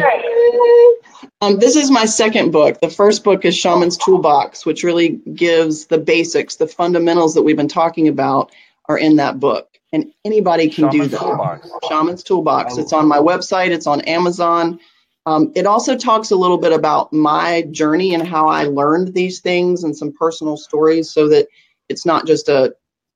This is my second book. The first book is Shaman's Toolbox, which really gives the basics, the fundamentals that we've been talking about are in that book. And anybody can do that. Shaman's Toolbox. It's on my website. It's on Amazon. It also talks a little bit about my journey and how I learned these things and some personal stories, so that it's not just a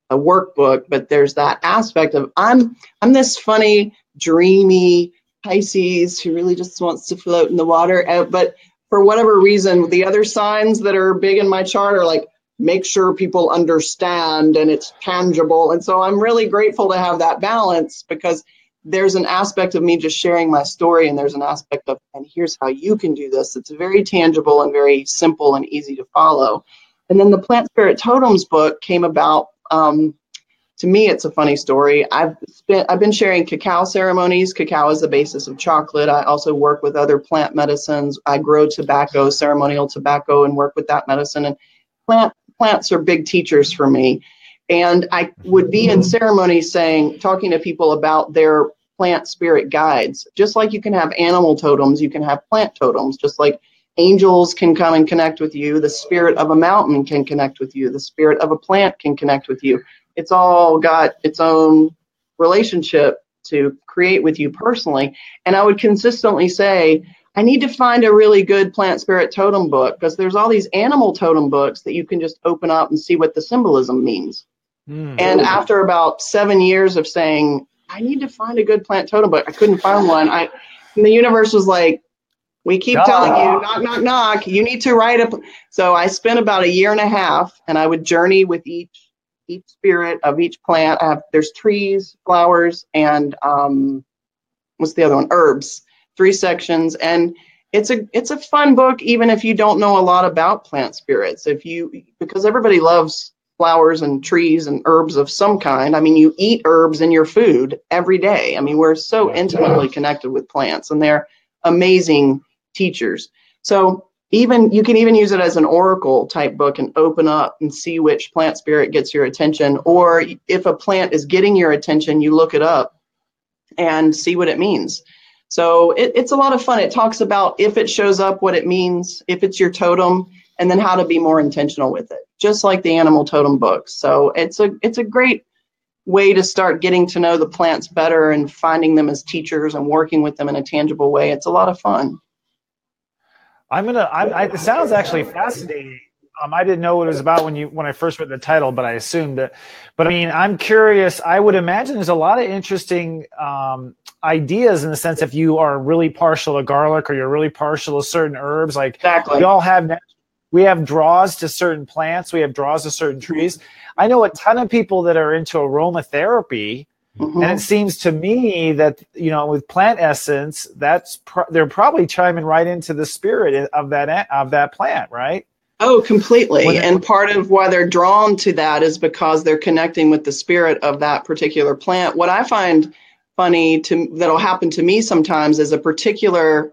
workbook, but there's that aspect of I'm this funny dreamy Pisces who really just wants to float in the water. But for whatever reason, the other signs that are big in my chart are like, make sure people understand and it's tangible. And so I'm really grateful to have that balance, because there's an aspect of me just sharing my story, and there's an aspect of, and here's how you can do this. It's very tangible and very simple and easy to follow. And then the Plant Spirit Totems book came about. To me, it's a funny story. I've been sharing cacao ceremonies. Cacao is the basis of chocolate. I also work with other plant medicines. I grow tobacco, ceremonial tobacco, and work with that medicine. And plants are big teachers for me. And I would be in ceremonies talking to people about their plant spirit guides. Just like you can have animal totems, you can have plant totems. Just like angels can come and connect with you, the spirit of a mountain can connect with you, the spirit of a plant can connect with you. It's all got its own relationship to create with you personally. And I would consistently say, I need to find a really good plant spirit totem book, because there's all these animal totem books that you can just open up and see what the symbolism means. And after about 7 years of saying, I need to find a good plant totem book, I couldn't find one. And the universe was like, we keep telling you, knock, knock, knock, you need to write So I spent about a year and a half, and I would journey with each spirit of each plant. There's trees, flowers, and what's the other one? Herbs. 3 sections. And it's a fun book, even if you don't know a lot about plant spirits. Because everybody loves flowers and trees and herbs of some kind. I mean, you eat herbs in your food every day. I mean, we're so intimately connected with plants, and they're amazing teachers. So you can even use it as an oracle type book and open up and see which plant spirit gets your attention. Or if a plant is getting your attention, you look it up and see what it means. So it's a lot of fun. It talks about if it shows up, what it means, if it's your totem, and then how to be more intentional with it, just like the animal totem books. So it's a great way to start getting to know the plants better and finding them as teachers and working with them in a tangible way. It's a lot of fun. It sounds actually fascinating. I didn't know what it was about when I first read the title, but I assumed that. But I mean, I'm curious. I would imagine there's a lot of interesting ideas in the sense if you are really partial to garlic or you're really partial to certain herbs. Like exactly. We have draws to certain plants. We have draws to certain trees. I know a ton of people that are into aromatherapy. And it seems to me that, with plant essence, they're probably chiming right into the spirit of that plant, right? Oh, completely. And part of why they're drawn to that is because they're connecting with the spirit of that particular plant. What I find funny that'll happen to me sometimes is a particular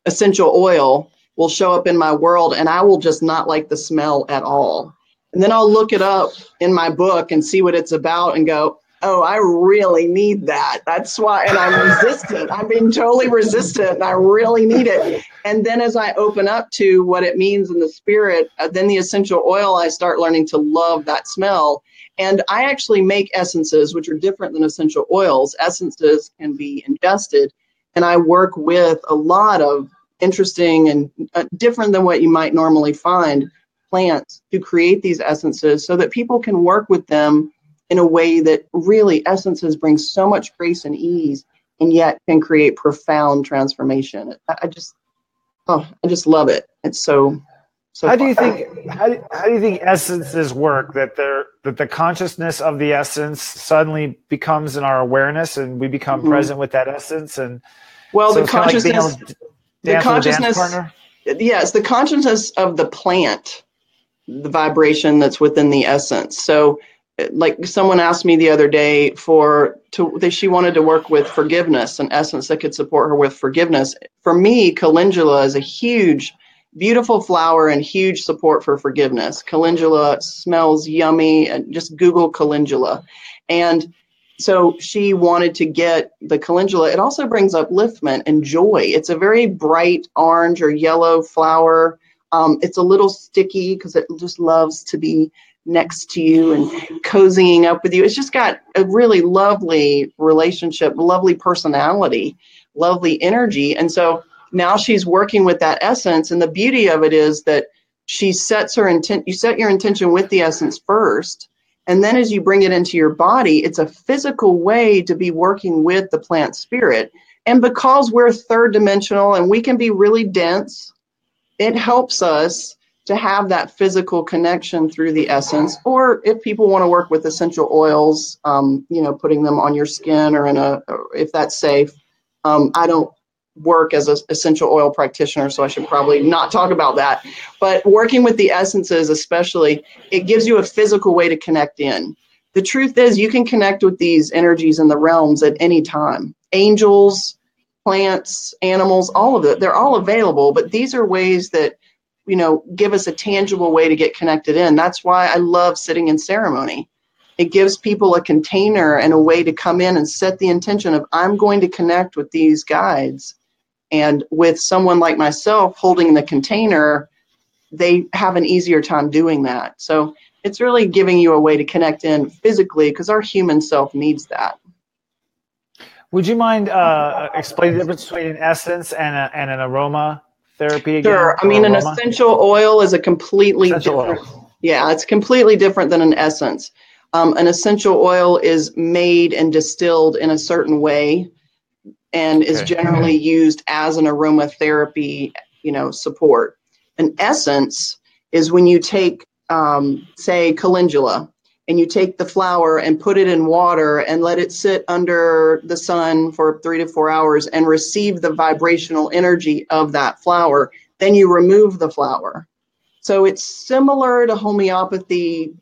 essential oil will show up in my world, and I will just not like the smell at all. And then I'll look it up in my book and see what it's about and go, oh, I really need that. That's why, and I'm resistant. I'm being totally resistant, and I really need it. And then as I open up to what it means in the spirit, then the essential oil, I start learning to love that smell. And I actually make essences, which are different than essential oils. Essences can be ingested, and I work with a lot of interesting and different than what you might normally find plants to create these essences so that people can work with them in a way that really essences bring so much grace and ease, and yet can create profound transformation. I just love it. It's so how do you think essences work? That the consciousness of the essence suddenly becomes in our awareness, and we become present with that essence. And well, so the consciousness, yes, the consciousness of the plant, the vibration that's within the essence. So like someone asked me the other day she wanted to work with forgiveness, an essence that could support her with forgiveness. For me, calendula is a huge, beautiful flower and huge support for forgiveness. Calendula smells yummy, and just Google calendula. And so she wanted to get the calendula. It also brings upliftment and joy. It's a very bright orange or yellow flower. It's a little sticky because it just loves to be next to you and cozying up with you. It's just got a really lovely relationship, lovely personality, lovely energy. And so now she's working with that essence. And the beauty of it is that she sets her intent. You set your intention with the essence first, And then as you bring it into your body, it's a physical way to be working with the plant spirit. And because we're third dimensional and we can be really dense, it helps us to have that physical connection through the essence. Or if people want to work with essential oils, putting them on your skin or if that's safe. I don't work as an essential oil practitioner, so I should probably not talk about that. But working with the essences, especially, it gives you a physical way to connect in. The truth is, you can connect with these energies in the realms at any time. Angels, plants, animals, all of it, they're all available, but these are ways that, give us a tangible way to get connected in. That's why I love sitting in ceremony. It gives people a container and a way to come in and set the intention of, I'm going to connect with these guides. And with someone like myself holding the container, they have an easier time doing that. So it's really giving you a way to connect in physically, because our human self needs that. Would you mind explaining the difference between an essence and an aroma therapy again? Sure. I mean, an essential oil is a completely different. Yeah, it's completely different than an essence. An essential oil is made and distilled in a certain way and is generally used as an aromatherapy, support. An essence is when you take, say, calendula, and you take the flower and put it in water and let it sit under the sun for 3 to 4 hours and receive the vibrational energy of that flower. Then you remove the flower. So it's similar to homeopathy,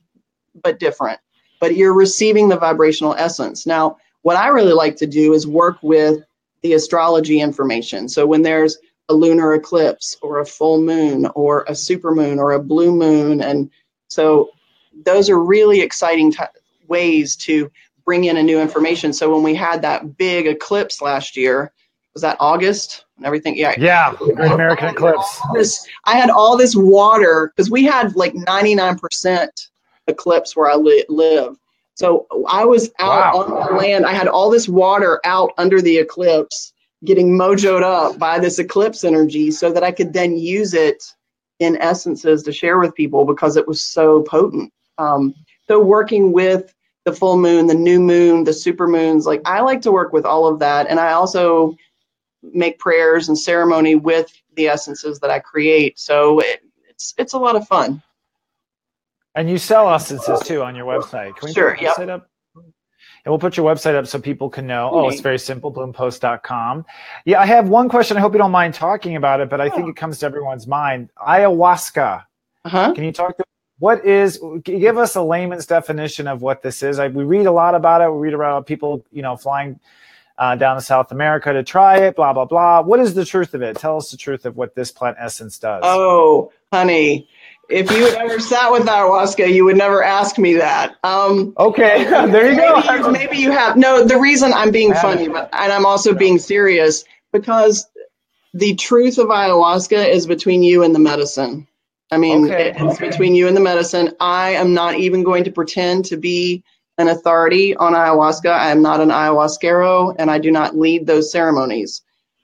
but different. But you're receiving the vibrational essence. Now, what I really like to do is work with the astrology information. So when there's a lunar eclipse or a full moon or a supermoon or a blue moon, and so those are really exciting ways to bring in a new information. So when we had that big eclipse last year, was that August and everything? Yeah, Great American Eclipse. I had all this water because we had like 99% eclipse where I live. So I was out on the land. I had all this water out under the eclipse, getting mojoed up by this eclipse energy so that I could then use it in essences to share with people because it was so potent. So working with the full moon, the new moon, the super moons, like I like to work with all of that. And I also make prayers and ceremony with the essences that I create. So it's a lot of fun. And you sell essences too on your website. Can we put your website up? And we'll put your website up so people can know. Oh, it's very simple, bloompost.com. Yeah, I have one question. I hope you don't mind talking about it, but I think it comes to everyone's mind. Ayahuasca. Can you talk to give us a layman's definition of what this is? We read a lot about it. We read about people, flying down to South America to try it, blah, blah, blah. What is the truth of it? Tell us the truth of what this plant essence does. Oh, honey. If you had ever sat with ayahuasca, you would never ask me that. Okay, there you go. Maybe you have. No, the reason I'm being funny, and I'm also being serious, because the truth of ayahuasca is between you and the medicine. I mean, it's between you and the medicine. I am not even going to pretend to be an authority on ayahuasca. I am not an ayahuasquero, and I do not lead those ceremonies.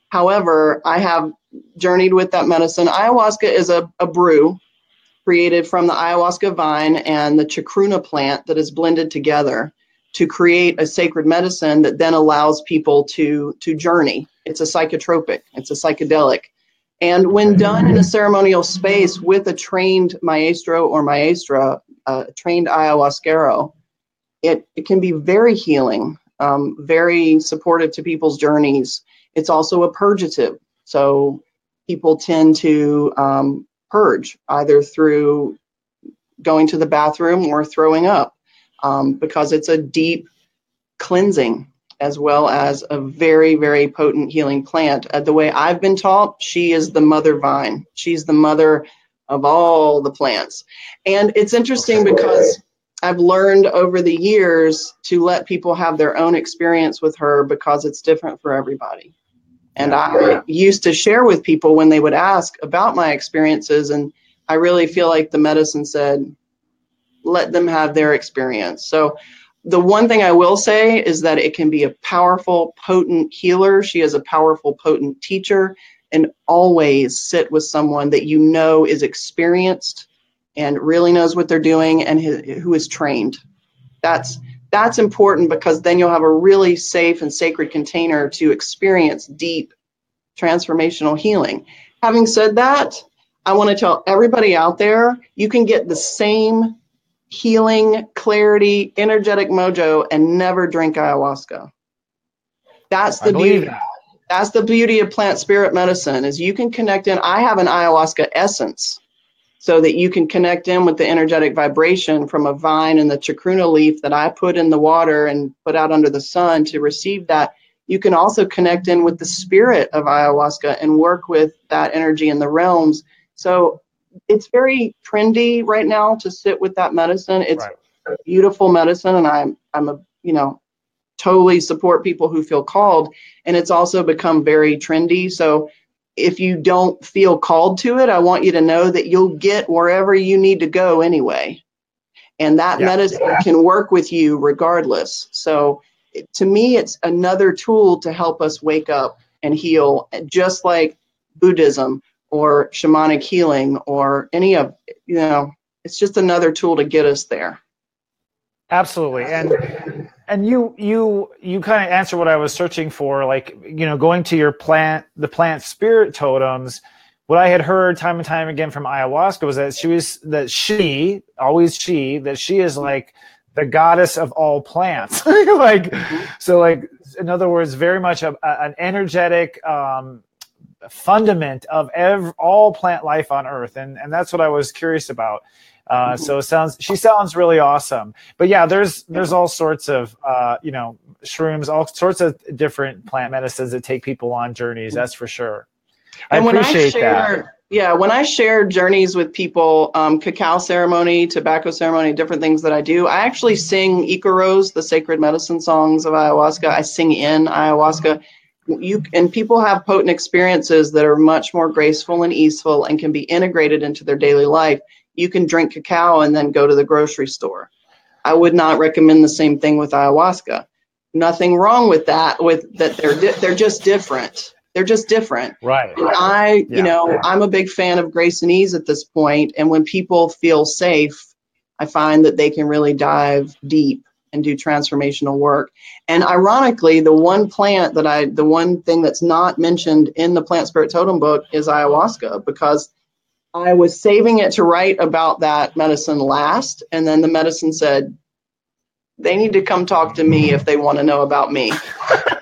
However, I have journeyed with that medicine. Ayahuasca is a brew created from the ayahuasca vine and the chacruna plant that is blended together to create a sacred medicine that then allows people to journey. It's a psychotropic. It's a psychedelic. And when done in a ceremonial space with a trained maestro or maestra, trained ayahuasquero, it can be very healing, very supportive to people's journeys. It's also a purgative. So people tend to purge either through going to the bathroom or throwing up, because it's a deep cleansing as well as a very, very potent healing plant. The way I've been taught, she is the mother vine. She's the mother of all the plants. And it's interesting because I've learned over the years to let people have their own experience with her because it's different for everybody. And I used to share with people when they would ask about my experiences, and I really feel like the medicine said, let them have their experience. So the one thing I will say is that it can be a powerful, potent healer. She is a powerful, potent teacher, and always sit with someone that you know is experienced and really knows what they're doing and who is trained. That's important, because then you'll have a really safe and sacred container to experience deep transformational healing. Having said that, I want to tell everybody out there, you can get the same healing, clarity, energetic mojo and never drink ayahuasca. That's the beauty. That's the beauty of plant spirit medicine, is you can connect in. I have an ayahuasca essence, so that you can connect in with the energetic vibration from a vine and the chacruna leaf that I put in the water and put out under the sun to receive that. You can also connect in with the spirit of ayahuasca and work with that energy in the realms. So it's very trendy right now to sit with that medicine. It's a beautiful medicine, and I'm a, totally support people who feel called. And it's also become very trendy. So if you don't feel called to it, I want you to know that you'll get wherever you need to go anyway. And that medicine can work with you regardless. So to me, it's another tool to help us wake up and heal, just like Buddhism or shamanic healing or any of, it's just another tool to get us there. Absolutely. And you kind of answer what I was searching for, like, going to the plant spirit totems. What I had heard time and time again from ayahuasca was that she is like the goddess of all plants. So in other words, very much an energetic fundament of all plant life on earth. And that's what I was curious about. So she sounds really awesome. But yeah, there's all sorts of, shrooms, all sorts of different plant medicines that take people on journeys. That's for sure. And when I share journeys with people, cacao ceremony, tobacco ceremony, different things that I do, I actually sing Icaros, the sacred medicine songs of ayahuasca. I sing in ayahuasca. And people have potent experiences that are much more graceful and easeful and can be integrated into their daily life. You can drink cacao and then go to the grocery store. I would not recommend the same thing with ayahuasca. Nothing wrong with that. They're just different. They're just different. Right. And I'm a big fan of grace and ease at this point. And when people feel safe, I find that they can really dive deep and do transformational work. And ironically, the one thing that's not mentioned in the Plant Spirit Totem book is ayahuasca, because I was saving it to write about that medicine last. And then the medicine said, they need to come talk to me if they want to know about me.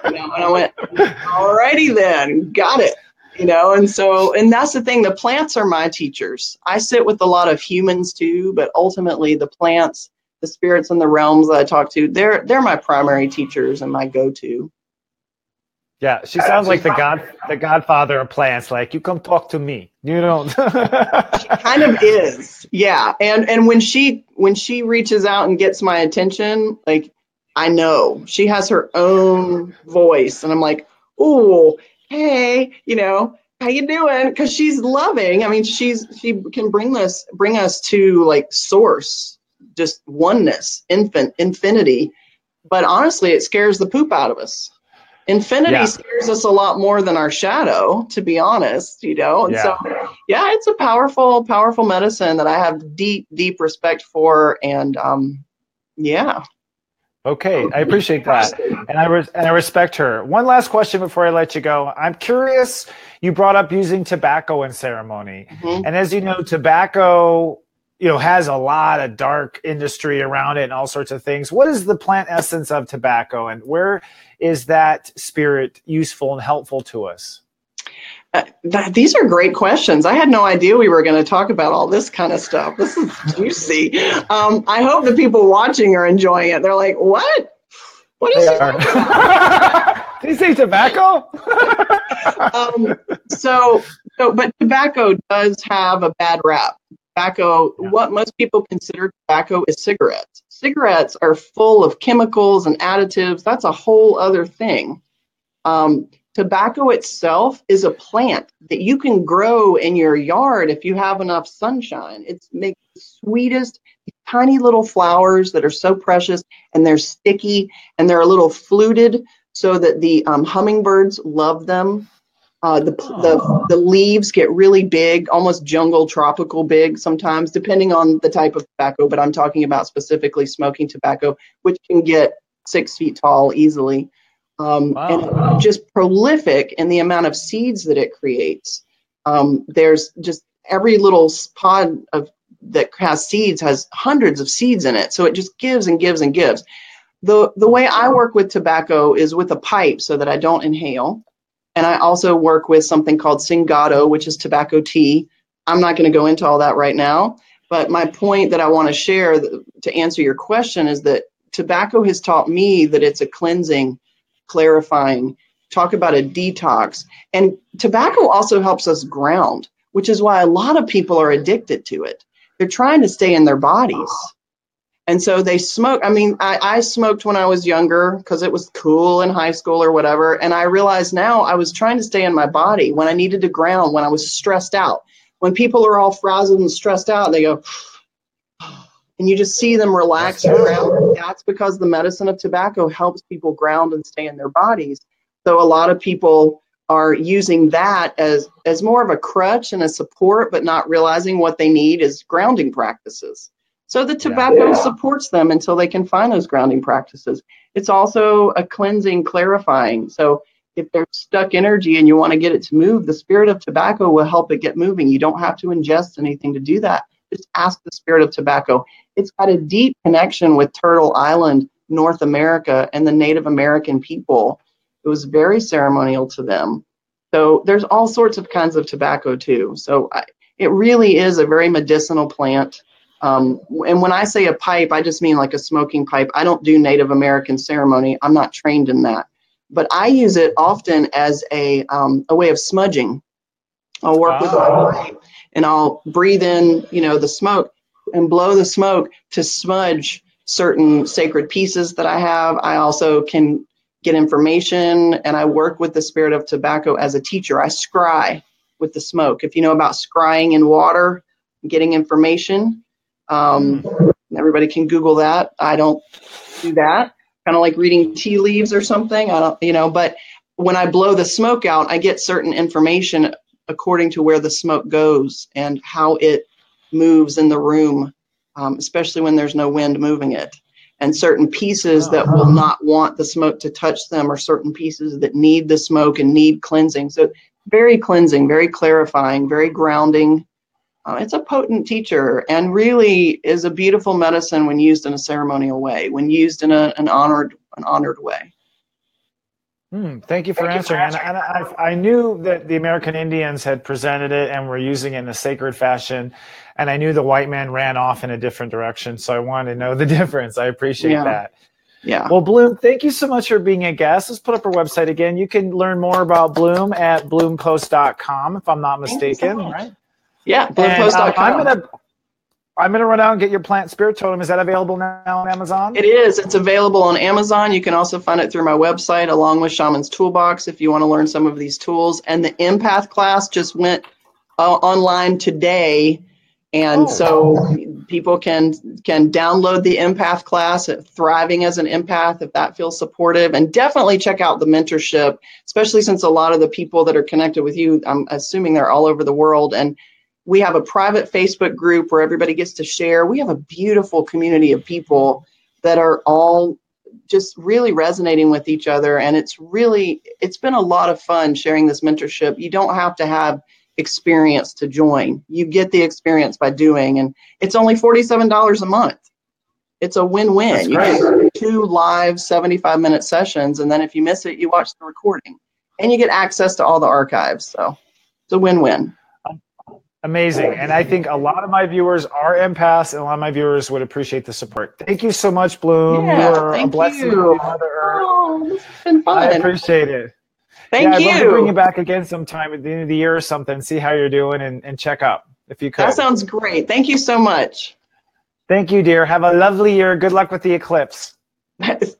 And I went, all righty then, got it. And that's the thing. The plants are my teachers. I sit with a lot of humans too, but ultimately the plants, the spirits in the realms that I talk to, they're my primary teachers and my go-to. Yeah, she sounds like the godfather of plants. Like, you come talk to me. She kind of is, yeah. And when she reaches out and gets my attention, like, I know she has her own voice, and I'm like, oh, hey, how you doing? Because she's loving. I mean, she can bring us to like source, just oneness, infinity. But honestly, it scares the poop out of us. Infinity scares us a lot more than our shadow, to be honest, And so, it's a powerful, powerful medicine that I have deep, deep respect for. And Okay, I appreciate that, and I respect her. One last question before I let you go. I'm curious. You brought up using tobacco in ceremony, and as you know, tobacco, has a lot of dark industry around it and all sorts of things. What is the plant essence of tobacco, and where is that spirit useful and helpful to us? These are great questions. I had no idea we were going to talk about all this kind of stuff. This is juicy. I hope the people watching are enjoying it. They're like, what? What is it? Did you say tobacco? But tobacco does have a bad rap. Tobacco, what most people consider tobacco is cigarettes. Cigarettes are full of chemicals and additives. That's a whole other thing. Tobacco itself is a plant that you can grow in your yard if you have enough sunshine. It makes the sweetest, tiny little flowers that are so precious, and they're sticky, and they're a little fluted so that the hummingbirds love them. The leaves get really big, almost jungle tropical big sometimes, depending on the type of tobacco. But I'm talking about specifically smoking tobacco, which can get 6 feet tall easily. And it's just prolific in the amount of seeds that it creates. There's just every little pod that has seeds has hundreds of seeds in it. So it just gives and gives and gives. The way I work with tobacco is with a pipe so that I don't inhale. And I also work with something called Cingato, which is tobacco tea. I'm not going to go into all that right now. But my point that I want to share to answer your question is that tobacco has taught me that it's a cleansing, clarifying, talk about a detox. And tobacco also helps us ground, which is why a lot of people are addicted to it. They're trying to stay in their bodies. And so they smoke. I mean, I smoked when I was younger because it was cool in high school or whatever. And I realized now I was trying to stay in my body when I needed to ground, when I was stressed out. When people are all frazzled and stressed out, they go, and you just see them relax and ground. That's because the medicine of tobacco helps people ground and stay in their bodies. So a lot of people are using that as more of a crutch and a support, but not realizing what they need is grounding practices. So the tobacco supports them until they can find those grounding practices. It's also a cleansing, clarifying. So if there's stuck energy and you want to get it to move, the spirit of tobacco will help it get moving. You don't have to ingest anything to do that. Just ask the spirit of tobacco. It's got a deep connection with Turtle Island, North America, and the Native American people. It was very ceremonial to them. So there's all sorts of kinds of tobacco too. So it really is a very medicinal plant. And when I say a pipe, I just mean like a smoking pipe. I don't do Native American ceremony. I'm not trained in that. But I use it often as a way of smudging. I'll work with my pipe and I'll breathe in, the smoke and blow the smoke to smudge certain sacred pieces that I have. I also can get information, and I work with the spirit of tobacco as a teacher. I scry with the smoke. If you know about scrying in water, getting information, everybody can Google that. I don't do that. Kind of like reading tea leaves or something. I don't, but when I blow the smoke out, I get certain information according to where the smoke goes and how it moves in the room, especially when there's no wind moving it. And certain pieces that will not want the smoke to touch them, or certain pieces that need the smoke and need cleansing. So very cleansing, very clarifying, very grounding. It's a potent teacher and really is a beautiful medicine when used in a ceremonial way, when used in an honored way. Thank you for answering. And I knew that the American Indians had presented it and were using it in a sacred fashion. And I knew the white man ran off in a different direction. So I wanted to know the difference. I appreciate that. Yeah. Well, Bloom, thank you so much for being a guest. Let's put up our website again. You can learn more about Bloom at bloompost.com, if I'm not mistaken, right? Yeah, bloompost.com. I'm going to run out and get your plant spirit totem. Is that available now on Amazon? It is. It's available on Amazon. You can also find it through my website along with Shaman's Toolbox if you want to learn some of these tools. And the empath class just went online today. And so people can download the empath class at Thriving as an Empath if that feels supportive. And definitely check out the mentorship, especially since a lot of the people that are connected with you, I'm assuming they're all over the world. And we have a private Facebook group where everybody gets to share. We have a beautiful community of people that are all just really resonating with each other. And it's been a lot of fun sharing this mentorship. You don't have to have experience to join. You get the experience by doing. And it's only $47 a month. It's a win-win. You get 2 live 75-minute sessions. And then if you miss it, you watch the recording. And you get access to all the archives. So it's a win-win. Amazing. And I think a lot of my viewers are empaths, and a lot of my viewers would appreciate the support. Thank you so much, Bloom. You're a blessing to Mother Earth. Oh, this has been fun. I appreciate it. Thank you. I'd love to bring you back again sometime at the end of the year or something, see how you're doing, and check up if you could. That sounds great. Thank you so much. Thank you, dear. Have a lovely year. Good luck with the eclipse. Thanks.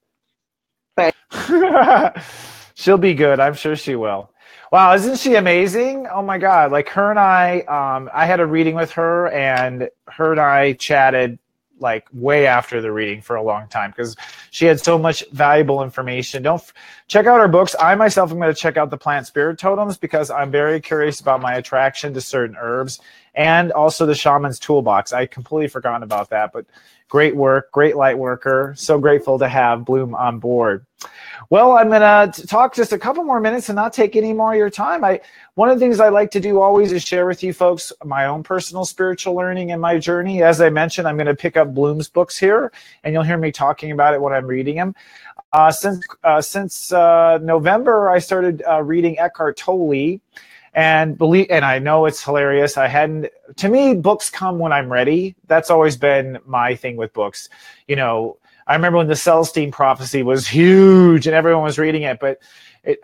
She'll be good. I'm sure she will. Wow, isn't she amazing? Oh my God. Like her and I had a reading with her, and her and I chatted like way after the reading for a long time because she had so much valuable information. Don't check out her books. I myself am going to check out the plant spirit totems because I'm very curious about my attraction to certain herbs and also the shaman's toolbox. I completely forgotten about that, but great work, great light worker. So grateful to have Bloom on board. Well, I'm going to talk just a couple more minutes and not take any more of your time. One of the things I like to do always is share with you folks my own personal spiritual learning and my journey. As I mentioned, I'm going to pick up Bloom's books here, and you'll hear me talking about it when I'm reading them. Since November, I started reading Eckhart Tolle, and I know it's hilarious. To me, books come when I'm ready. That's always been my thing with books. You know, I remember when the Celestine prophecy was huge and everyone was reading it, but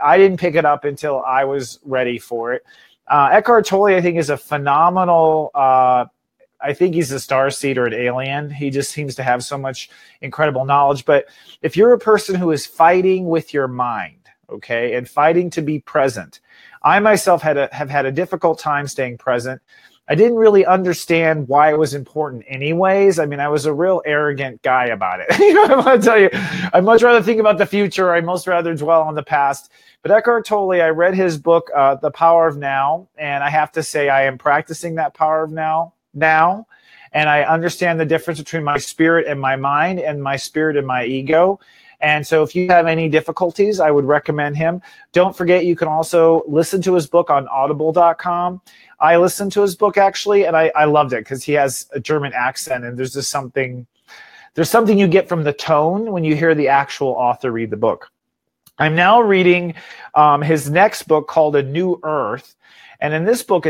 I didn't pick it up until I was ready for it. Eckhart Tolle, I think, is a phenomenal, I think he's a starseed or an alien. He just seems to have so much incredible knowledge. But if you're a person who is fighting with your mind, okay, and fighting to be present, I myself have had a difficult time staying present. I didn't really understand why it was important anyways. I mean, I was a real arrogant guy about it. I want to tell you, I'd much rather think about the future. I'd most rather dwell on the past. But Eckhart Tolle, I read his book, The Power of Now, and I have to say I am practicing that power of now. And I understand the difference between my spirit and my mind and my spirit and my ego. And so if you have any difficulties, I would recommend him. Don't forget, you can also listen to his book on audible.com. I listened to his book, actually, and I loved it because he has a German accent, and there's something you get from the tone when you hear the actual author read the book. I'm now reading his next book called A New Earth. And in this book,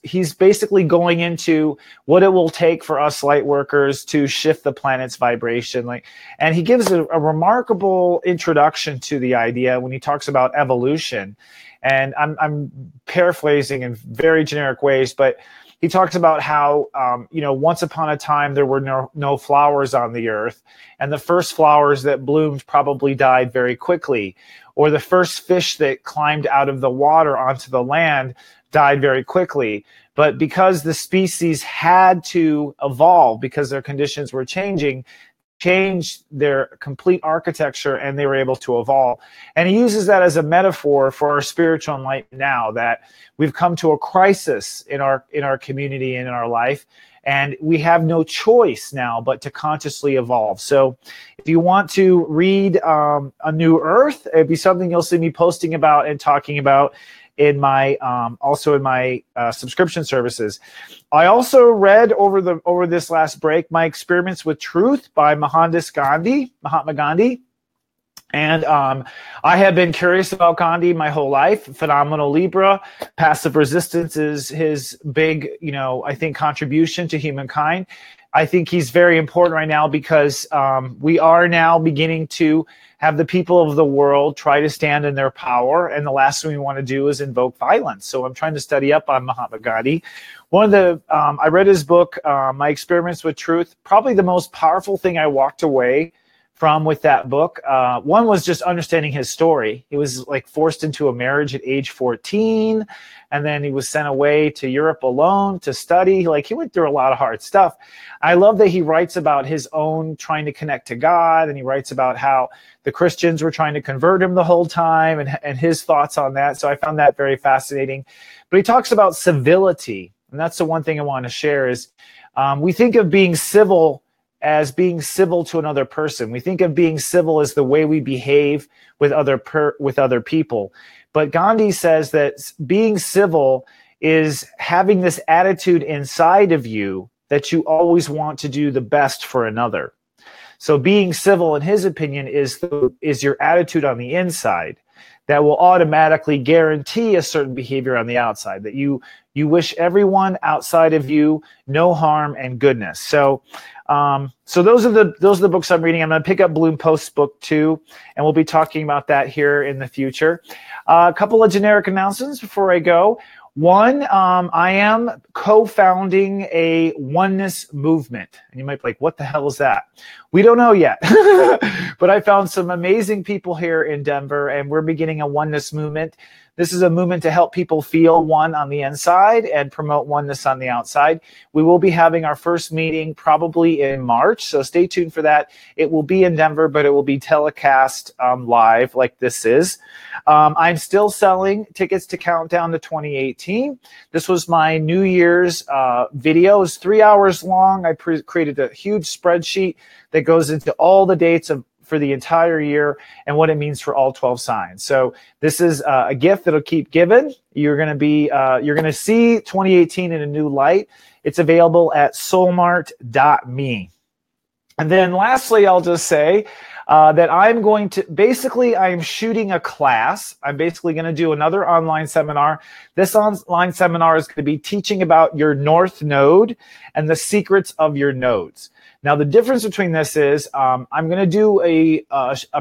he's basically going into what it will take for us light workers to shift the planet's vibration. And he gives a remarkable introduction to the idea when he talks about evolution. And I'm paraphrasing in very generic ways, but he talks about how, once upon a time there were no flowers on the earth, and the first flowers that bloomed probably died very quickly, or the first fish that climbed out of the water onto the land died very quickly. But because the species had to evolve because their conditions were changed their complete architecture, and they were able to evolve. And he uses that as a metaphor for our spiritual enlightenment now, that we've come to a crisis in our community and in our life, and we have no choice now but to consciously evolve. So if you want to read A New Earth, it'd be something you'll see me posting about and talking about in my subscription services. I also read over this last break My Experiments with Truth by Mahatma Gandhi. And I have been curious about Gandhi my whole life. Phenomenal Libra. Passive resistance is his big, I think, contribution to humankind. I think he's very important right now because we are now beginning to have the people of the world try to stand in their power, and the last thing we want to do is invoke violence. So I'm trying to study up on Mahatma Gandhi. I read his book, My Experiments with Truth. Probably the most powerful thing I walked away from with that book. One was just understanding his story. He was forced into a marriage at age 14, and then he was sent away to Europe alone to study. He went through a lot of hard stuff. I love that he writes about his own trying to connect to God, and he writes about how the Christians were trying to convert him the whole time, and his thoughts on that. So I found that very fascinating. But he talks about civility, and that's the one thing I want to share is we think of being civil as being civil to another person. We think of being civil as the way we behave with other people. But Gandhi says that being civil is having this attitude inside of you that you always want to do the best for another. So being civil, in his opinion, is your attitude on the inside that will automatically guarantee a certain behavior on the outside, that you wish everyone outside of you no harm and goodness. So those are the books I'm reading. I'm going to pick up Bloom Post's book too, and we'll be talking about that here in the future. A couple of generic announcements before I go. One, I am co-founding a oneness movement. And you might be like, what the hell is that? We don't know yet. But I found some amazing people here in Denver, and we're beginning a oneness movement. This is a movement to help people feel one on the inside and promote oneness on the outside. We will be having our first meeting probably in March, so stay tuned for that. It will be in Denver, but it will be telecast live like this is. I'm still selling tickets to Countdown to 2018. This was my New Year's video. It was 3 hours long. I created a huge spreadsheet that goes into all the dates for the entire year and what it means for all 12 signs. So this is a gift that'll keep giving. You're going to see 2018 in a new light. It's available at soulmart.me. And then lastly, I'll just say that I'm shooting a class. I'm basically going to do another online seminar. This online seminar is going to be teaching about your North Node and the secrets of your nodes. Now, the difference between this is I'm going to do a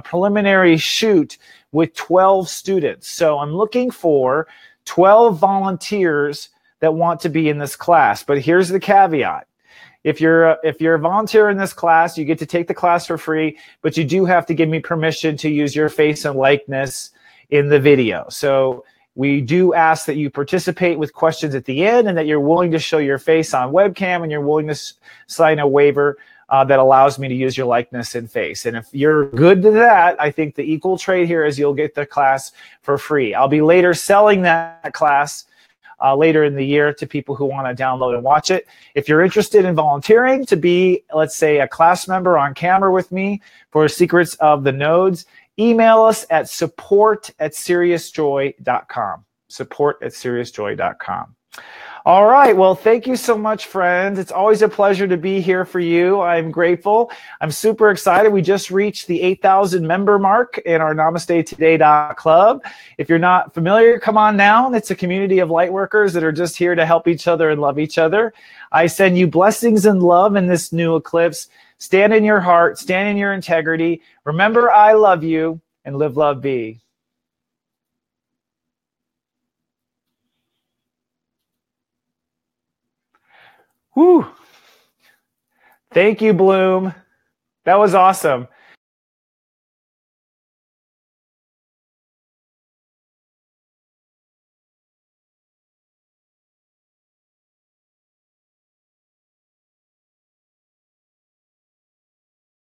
preliminary shoot with 12 students. So I'm looking for 12 volunteers that want to be in this class. But here's the caveat. If you're a volunteer in this class, you get to take the class for free, but you do have to give me permission to use your face and likeness in the video. So we do ask that you participate with questions at the end and that you're willing to show your face on webcam and you're willing to sign a waiver that allows me to use your likeness and face. And if you're good to that, I think the equal trade here is you'll get the class for free. I'll be later selling that class later in the year to people who want to download and watch it. If you're interested in volunteering to be, let's say, a class member on camera with me for Secrets of the Nodes, email us at support@seriousjoy.com. support@seriousjoy.com. All right. Well, thank you so much, friends. It's always a pleasure to be here for you. I'm grateful. I'm super excited. We just reached the 8,000 member mark in our NamasteToday.club. If you're not familiar, come on down. It's a community of light workers that are just here to help each other and love each other. I send you blessings and love in this new eclipse. Stand in your heart. Stand in your integrity. Remember, I love you, and live, love, be. Whew. Thank you, Bloom. That was awesome.